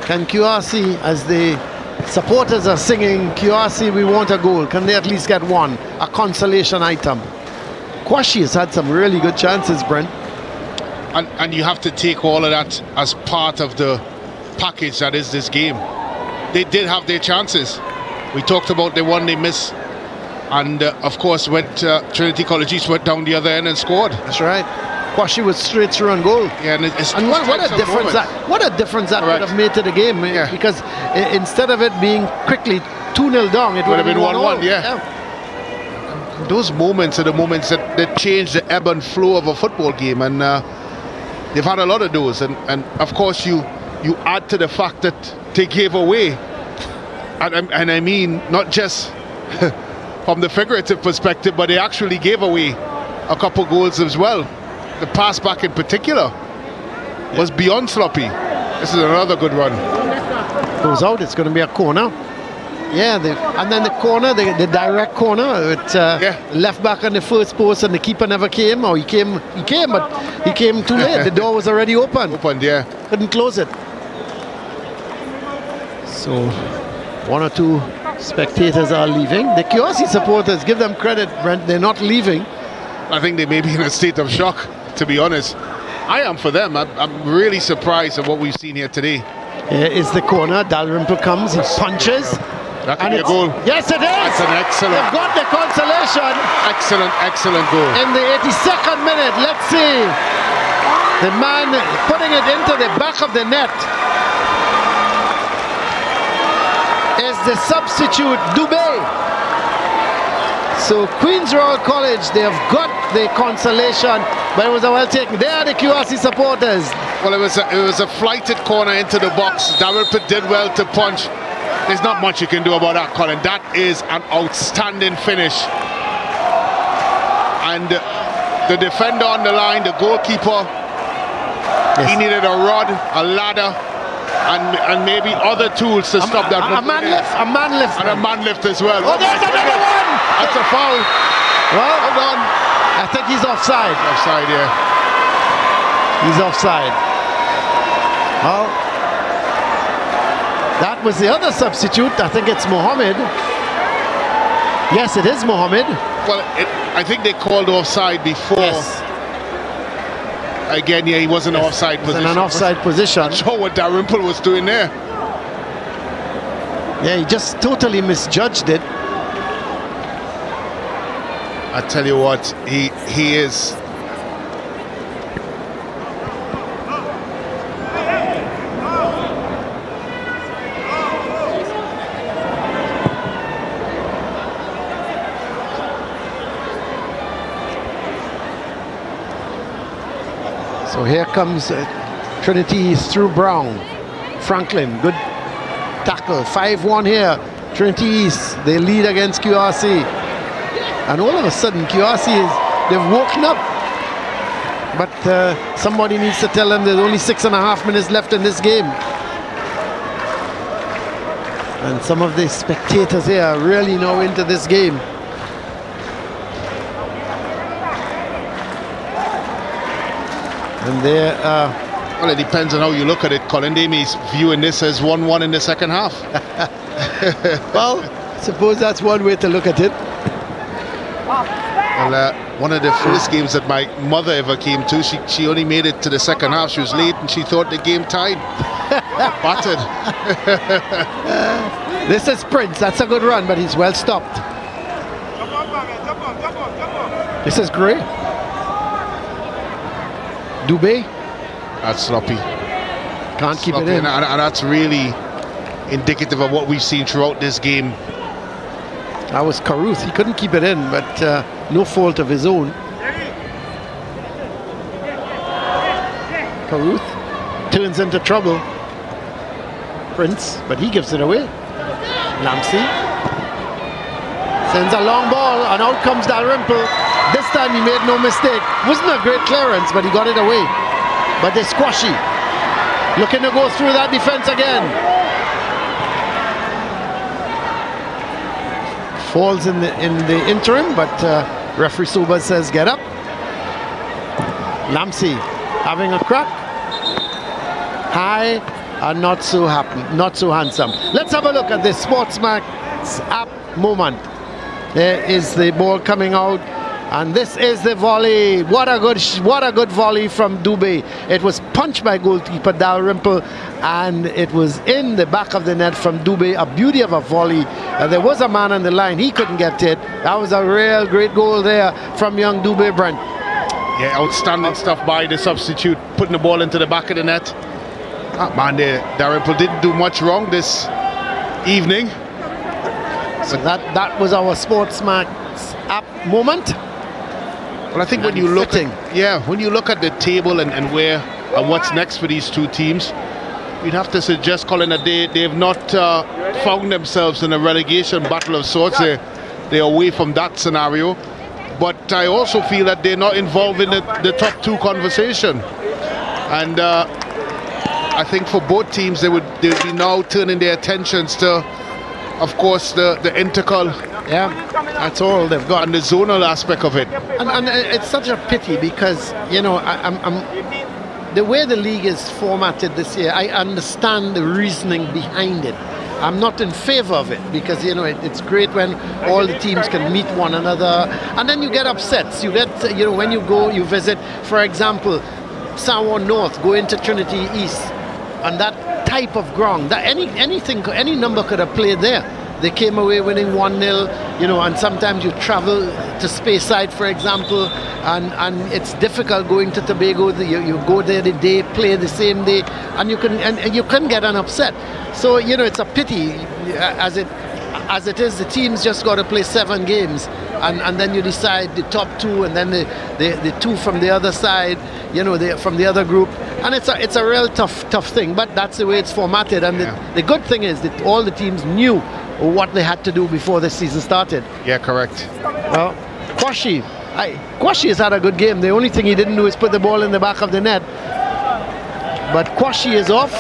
Can QRC, as the supporters are singing, QRC, we want a goal, can they at least get one? A consolation item. Kwashi has had some really good chances, Brent. And you have to take all of that as part of the package that is this game. They did have their chances. We talked about the one they missed, and of course Trinity College East went down the other end and scored. That's right. Kwashi was straight through on goal. Yeah, and what a difference that would have made to the game. Yeah. Because instead of it being quickly 2-0 down, it would have been 1-1. Yeah. Those moments are the moments that change the ebb and flow of a football game, and they've had a lot of those. And of course you add to the fact that they gave away. And I mean, not just from the figurative perspective, but they actually gave away a couple goals as well. The pass back in particular was beyond sloppy. This is another good run. Goes out, it's going to be a corner. Yeah, and then the corner, the direct corner, with left back on the first post, and the keeper never came, or he came, but he came too late. The door was already open. Opened, yeah. Couldn't close it. So 1 or 2 spectators are leaving. The QRC supporters, give them credit, Brent, they're not leaving. I think they may be in a state of shock, to be honest. I am for them. I'm really surprised at what we've seen here today. Here is the corner. Dalrymple comes, he punches. That could be a goal. Yes, it is. That's an excellent. They've got the consolation. Excellent goal. In the 82nd minute, let's see. The man putting it into the back of the net is the substitute, Dubé. So Queen's Royal College, they have got the consolation, but it was a well taken. They are the QRC supporters. Well, it was a flighted corner into the box. Dalrymple did well to punch. There's not much you can do about that, Colin. That is an outstanding finish. And the defender on the line, the goalkeeper, he needed a rod, a ladder, and maybe other tools to stop that. A man lift. And a man lift as well. Oh, there's another one! That's a foul. Well, hold on. I think he's offside. Offside, yeah. He's offside. Well, that was the other substitute. I think it's Mohammed. Yes, it is Mohammed. Well, I think they called offside before. Yes. Again, yeah, he was in an offside position. In an offside position. Not sure what Dalrymple was doing there. Yeah, he just totally misjudged it. I tell you what, he is. So here comes Trinity through Brown. Franklin, good tackle. 5-1 here. Trinity East, they lead against QRC. And all of a sudden, QRC they've woken up. But somebody needs to tell them there's only 6.5 minutes left in this game. And some of the spectators here are really now into this game. And they're... well, it depends on how you look at it, Colin. They may viewing this as 1-1 in the second half. Well, I suppose that's one way to look at it. Well, one of the first games that my mother ever came to, she only made it to the second half. She was late and she thought the game tied. Battered. This is Prince. That's a good run, but he's well stopped. This is Gray. Dubé. That's sloppy. Can't keep Sloppy, it in. and that's really indicative of what we've seen throughout this game. That was Caruth. He couldn't keep it in, but no fault of his own. Caruth turns into trouble. Prince, but he gives it away. Lampsey sends a long ball, and out comes Dalrymple. This time he made no mistake. Wasn't a great clearance, but he got it away. But they're squashy. Looking to go through that defense again. Falls in the interim, but referee Suba says get up. Lampsey having a crack. High and not so happy, not so handsome. Let's have a look at this SportsMax app moment. There is the ball coming out, and this is the volley. What a good volley from Dubé. It was punched by goalkeeper Dalrymple, and it was in the back of the net from Dubé. A beauty of a volley. There was a man on the line. He couldn't get it. That was a real great goal there from young Dubé, Brent. Yeah, outstanding stuff by the substitute, putting the ball into the back of the net. Man, Dalrymple didn't do much wrong this evening. So that was our SportsMax app moment. Well, I think when you look at the table and where and what's next for these two teams, we'd have to suggest, Colin, that they've not found themselves in a relegation battle of sorts. They're away from that scenario. But I also feel that they're not involved in the top two conversation. And I think for both teams, they'd be now turning their attentions to, of course, the intercal. Yeah, that's all they've got. And the zonal aspect of it. And it's such a pity because, you know, the way the league is formatted this year, I understand the reasoning behind it. I'm not in favor of it because, you know, it's great when all the teams can meet one another, and then you get upsets. You get, you know, when you go, you visit, for example, Sanwan North, go into Trinity East, and that type of ground, that any number could have played there. They came away winning 1-0, you know, and sometimes you travel to Speyside, for example, and it's difficult going to Tobago. You go there the day, play the same day, and you can get an upset. So, you know, it's a pity as it is. The teams just got to play 7 games, and then you decide the top 2, and then the 2 from the other side, you know, from the other group, and it's a real tough thing. But that's the way it's formatted, and the good thing is that all the teams knew what they had to do before the season started. Yeah, correct. Well, Kwashi has had a good game. The only thing he didn't do is put the ball in the back of the net. But Kwashi is off,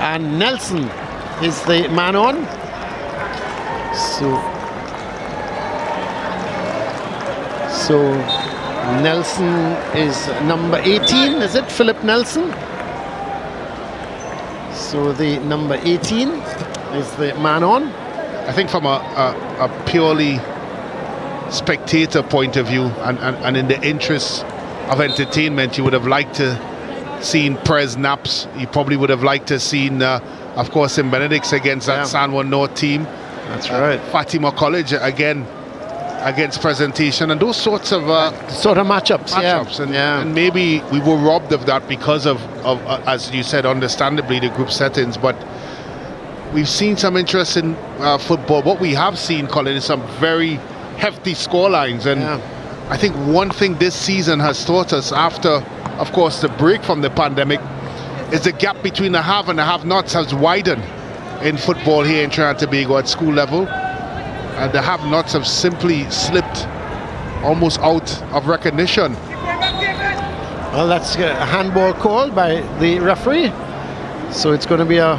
and Nelson is the man on. So Nelson is number 18, is it? Philip Nelson. So the number 18 is the man on. I think from a purely spectator point of view and in the interest of entertainment, you would have liked to seen Prez Naps. You probably would have liked to seen, of course, in Benedict's against that Sanwan North team. That's right. Fatima College, again, against presentation and those sorts of matchups. And maybe we were robbed of that because of as you said, understandably, the group settings. But we've seen some interest in football. What we have seen, Colin, is some very hefty scorelines. And I think one thing this season has taught us, after, of course, the break from the pandemic, is the gap between the have and the have-nots has widened in football here in Trinidad and Tobago at school level. The have-nots have simply slipped almost out of recognition. Well, that's a handball call by the referee. So it's going to be a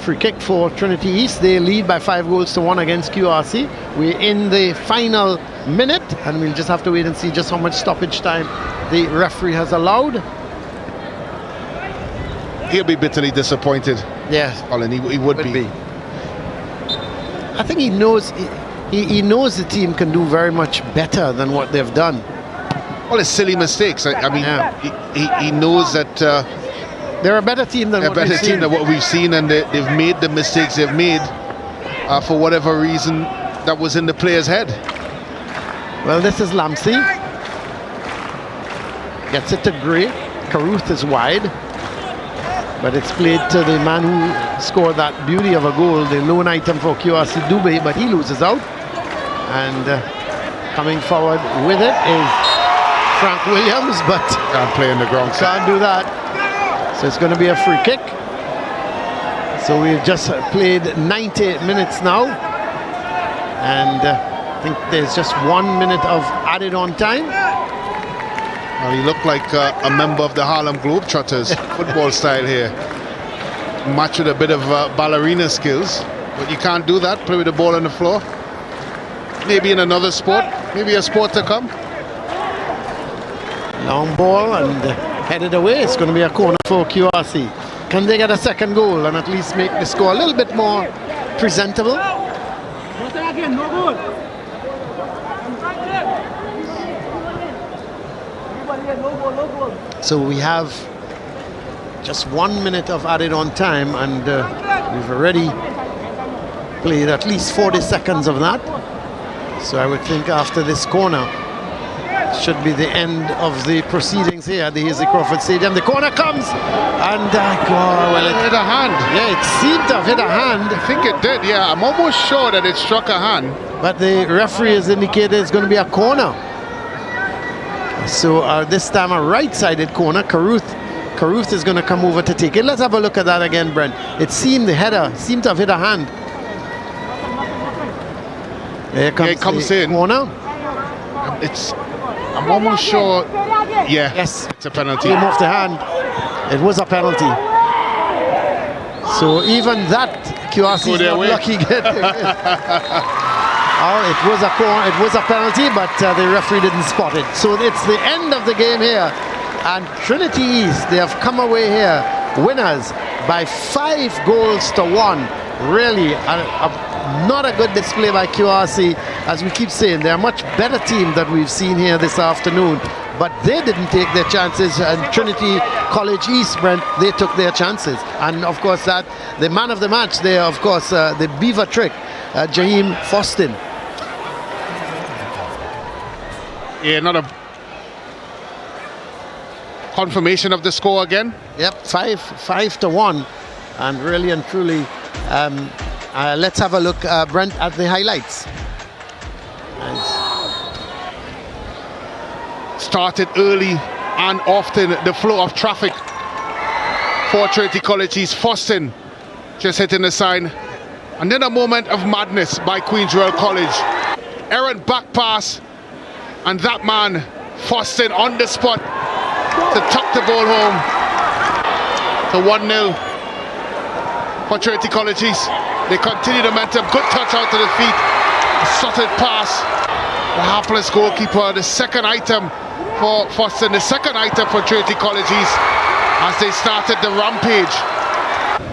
free kick for Trinity East. They lead by 5-1 against QRC. We're in the final minute, and we'll just have to wait and see just how much stoppage time the referee has allowed. He'll be bitterly disappointed. Yes, Colin, he would be. I think he knows he knows the team can do very much better than what they've done. Well, it's silly mistakes. I mean, he knows that they're a better team than what we've seen, and they've made the mistakes they've made for whatever reason that was in the player's head. Well, this is Lamsey. Gets it to Gray. Caruth is wide. But it's played to the man who scored that beauty of a goal, the lone item for QRC, Dubé, but he loses out. And coming forward with it is Frank Williams, but can't play in the ground. Can't do that. So it's going to be a free kick. So we've just played 90 minutes now. And I think there's just 1 minute of added on time. Well, he looked like a member of the Harlem Globetrotters, football style here. Match with a bit of ballerina skills, but you can't do that, play with the ball on the floor. Maybe in another sport, maybe a sport to come. Long ball and headed away. It's going to be a corner for QRC. Can they get a second goal and at least make the score a little bit more presentable? So we have just 1 minute of added on time, and we've already played at least 40 seconds of that. So I would think after this corner should be the end of the proceedings here at the Hazy Crawford Stadium. The corner comes, and well, it hit a hand. Yeah, it seemed to have hit a hand. I think it did, yeah. I'm almost sure that it struck a hand. But the referee has indicated it's going to be a corner. So this time a right-sided corner. Caruth is going to come over to take it. Let's have a look at that again, Brent. It seemed the header seemed to have hit a hand. There comes the corner. I'm almost sure. Yeah. Yes. It's a penalty. Came off the hand. It was a penalty. So even that QRC is not lucky. It was a penalty, but the referee didn't spot it. So it's the end of the game here. And Trinity East, they have come away here winners by 5-1. Really, not a good display by QRC. As we keep saying, they're a much better team that we've seen here this afternoon. But they didn't take their chances, and Trinity College East, Brent, they took their chances. And of course, that the man of the match there, of course, the beaver trick, Jaheim Fostin. Yeah, not a confirmation of the score again. Yep, 5-1, and really and truly. Let's have a look, Brent, at the highlights. Started early and often the flow of traffic for Trinity College East. Fostin just hitting the sign, and then a moment of madness by Queen's Royal College. Errant back pass, and that man Fostin on the spot to tuck the ball home to 1-0 for Trinity College East. They continue the momentum. Good touch out to the feet. A slotted pass. The hapless goalkeeper. The second item for Fostin. The second item for Trinity College East as they started the rampage.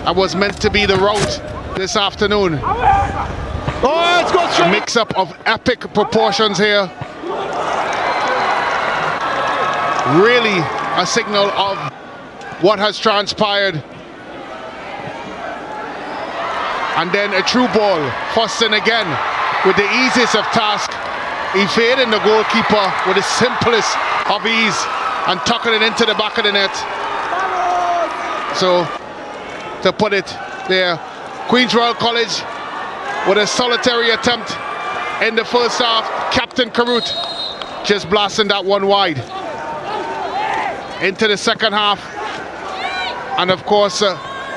That was meant to be the route this afternoon. Oh, it's got a mix-up of epic proportions here. Really a signal of what has transpired. And then a true ball. Fostin again with the easiest of tasks. evading the goalkeeper with the simplest of ease and tucking it into the back of the net. So, to put it there, Queen's Royal College with a solitary attempt in the first half. Captain Karut just blasting that one wide. Into the second half. And of course,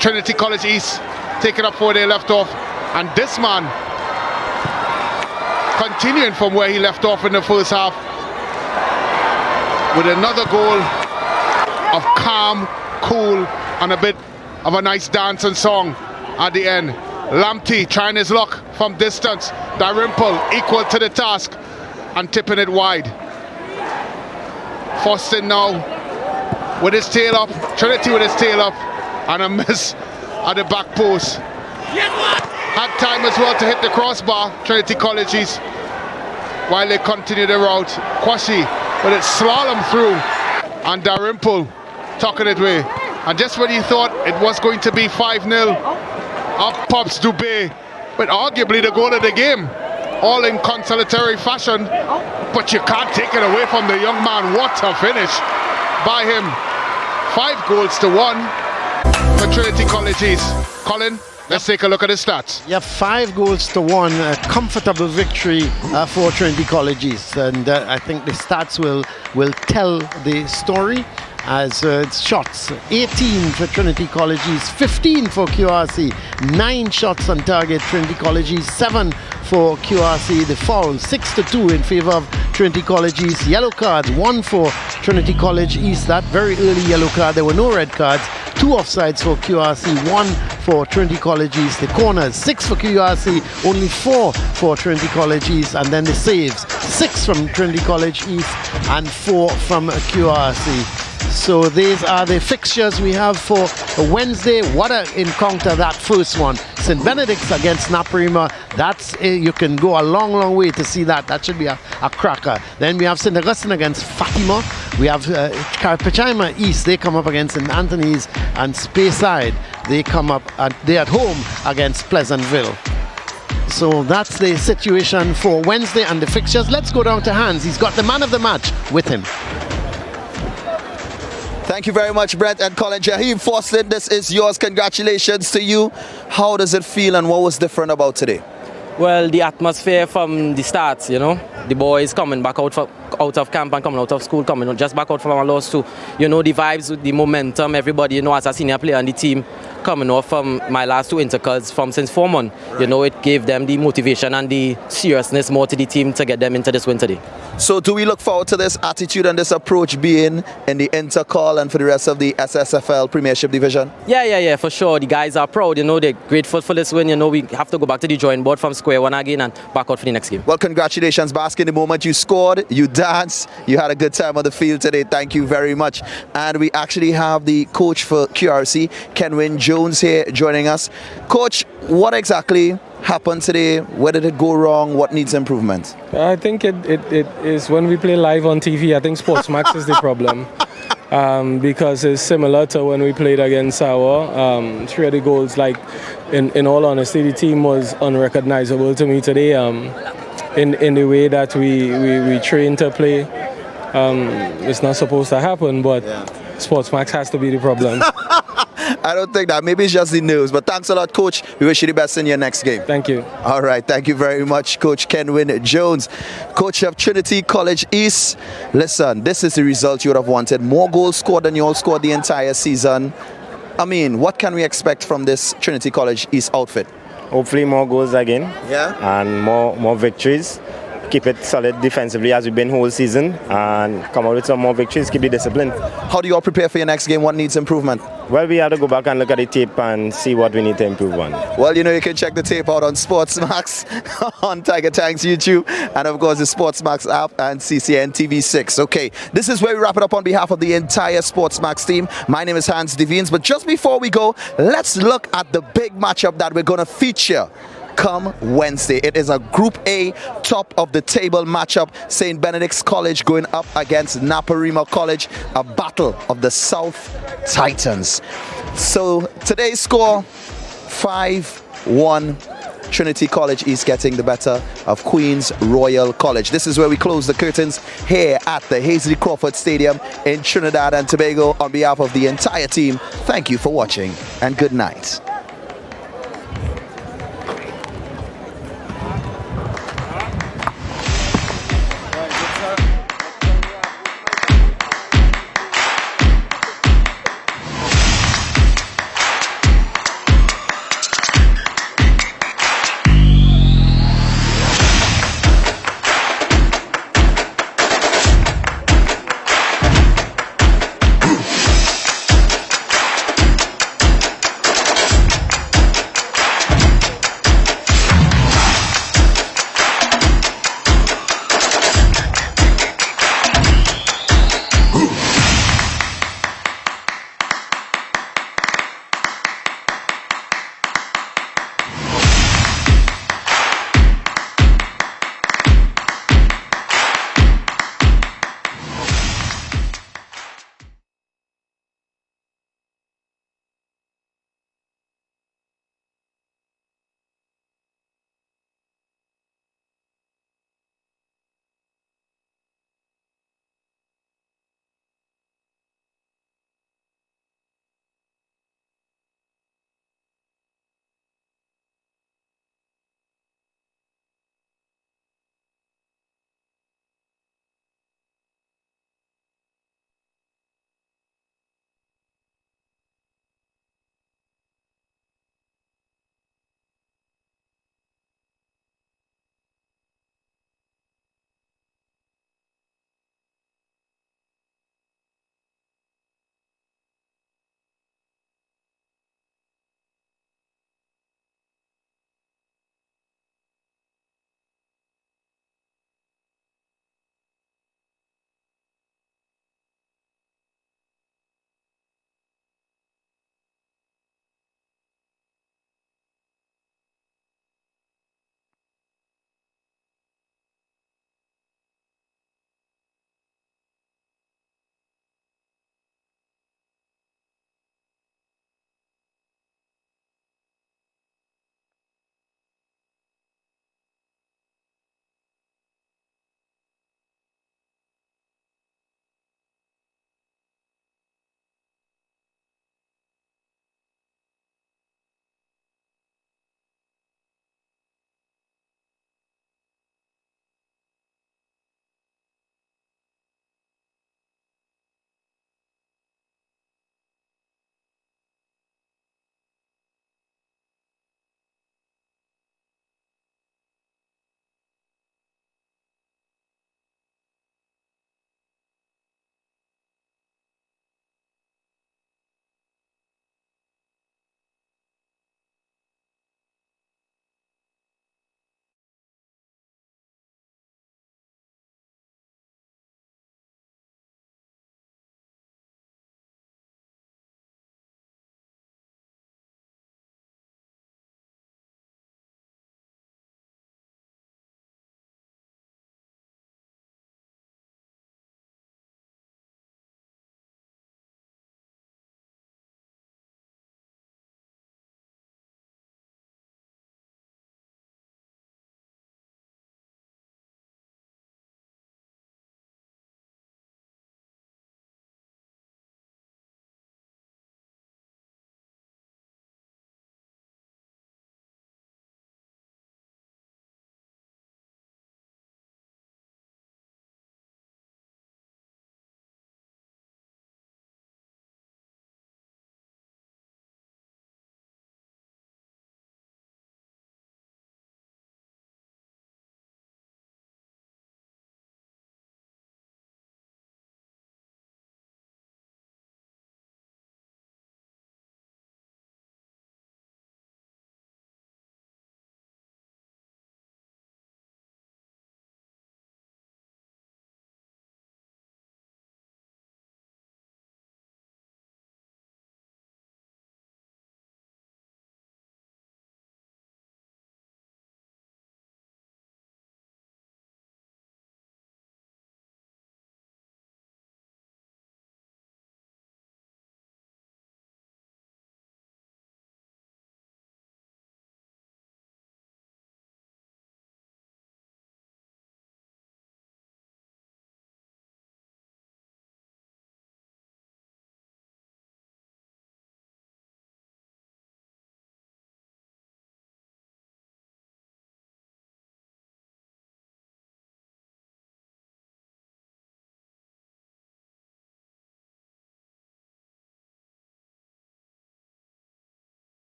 Trinity College East taking up where they left off. And this man continuing from where he left off in the first half with another goal of calm, cool, and a bit of a nice dance and song at the end. Lamptey trying his luck from distance. Dalrymple equal to the task and tipping it wide. Foston now with his tail up. Trinity with his tail up and a miss at the back post. Had time as well to hit the crossbar, Trinity College East, while they continue the route. Kwashi with it slalom through and Dalrymple tucking it away. And just when you thought it was going to be 5-0, up pops Dubé with arguably the goal of the game, all in consolatory fashion, but you can't take it away from the young man. What a finish by him. 5 goals to 1 for Trinity College East. Colin, let's take a look at the stats. Yeah, 5 goals to 1, a comfortable victory for Trinity College East, and I think the stats will tell the story. As shots, 18 for Trinity College East, 15 for QRC, 9 shots on target Trinity College East, 7 for QRC. The foul 6-2 in favor of Trinity College East. Yellow cards, 1 for Trinity College East, that very early yellow card. There were no red cards, 2 offsides for QRC, 1 for Trinity College East. The corners, 6 for QRC, only 4 for Trinity College East, and then the saves, 6 from Trinity College East and 4 from QRC. So these are the fixtures we have for Wednesday. What an encounter, that first one. St. Benedict's against Naparima. That's you can go a long way to see that. That should be a cracker. Then we have St. Augustine against Fatima. We have Carpechima East. They come up against St. Anthony's, and Speyside, they come up and they're at home against Pleasantville. So that's the situation for Wednesday and the fixtures. Let's go down to Hans. He's got the man of the match with him. Thank you very much, Brent and Colin. Jaheem Foston, this is yours. Congratulations to you. How does it feel and what was different about today? Well, the atmosphere from the start, you know, the boys coming back out of camp and coming out of school, coming just back out from our loss too. You know, the vibes, the momentum, everybody, you know, as a senior player on the team, coming off from my last 2 intercals from since 4 months. Right. You know, it gave them the motivation and the seriousness more to the team to get them into this win today. So do we look forward to this attitude and this approach being in the intercall and for the rest of the SSFL Premiership division? Yeah, for sure. The guys are proud, you know, they're grateful for this win. You know, we have to go back to the drawing board from square one again and back out for the next game. Well, congratulations, Baskin. The moment you scored, you danced, you had a good time on the field today. Thank you very much. And we actually have the coach for QRC, Kenwin Jones, here joining us. Coach, what exactly happened today? Where did it go wrong? What needs improvement? I think it is when we play live on TV. I think SportsMax is the problem. Because it's similar to when we played against our 3 of the goals. Like, in all honesty, the team was unrecognizable to me today. In the way that we train to play, it's not supposed to happen. But SportsMax has to be the problem. I don't think that. Maybe it's just the news. But thanks a lot, Coach. We wish you the best in your next game. Thank you. All right. Thank you very much, Coach Kenwin Jones, coach of Trinity College East. Listen, this is the result you would have wanted. More goals scored than you all scored the entire season. I mean, what can we expect from this Trinity College East outfit? Hopefully more goals again. Yeah. And more victories. Keep it solid defensively as we've been whole season and come out with some more victories, keep the discipline. How do you all prepare for your next game? What needs improvement? Well, we have to go back and look at the tape and see what we need to improve on. Well, you know, you can check the tape out on SportsMax, on Tiger Tank's YouTube, and of course the SportsMax app and CCN TV6. Okay, this is where we wrap it up on behalf of the entire SportsMax team. My name is Hans Devines, but just before we go, let's look at the big matchup that we're going to feature come Wednesday. It is a Group A top of the table matchup. St. Benedict's College going up against Naparima College, a battle of the South Titans. So today's score 5-1 Trinity College East getting the better of Queen's Royal College. This is where we close the curtains here at the Hazley Crawford Stadium in Trinidad and Tobago. On behalf of the entire team, thank you for watching and good night.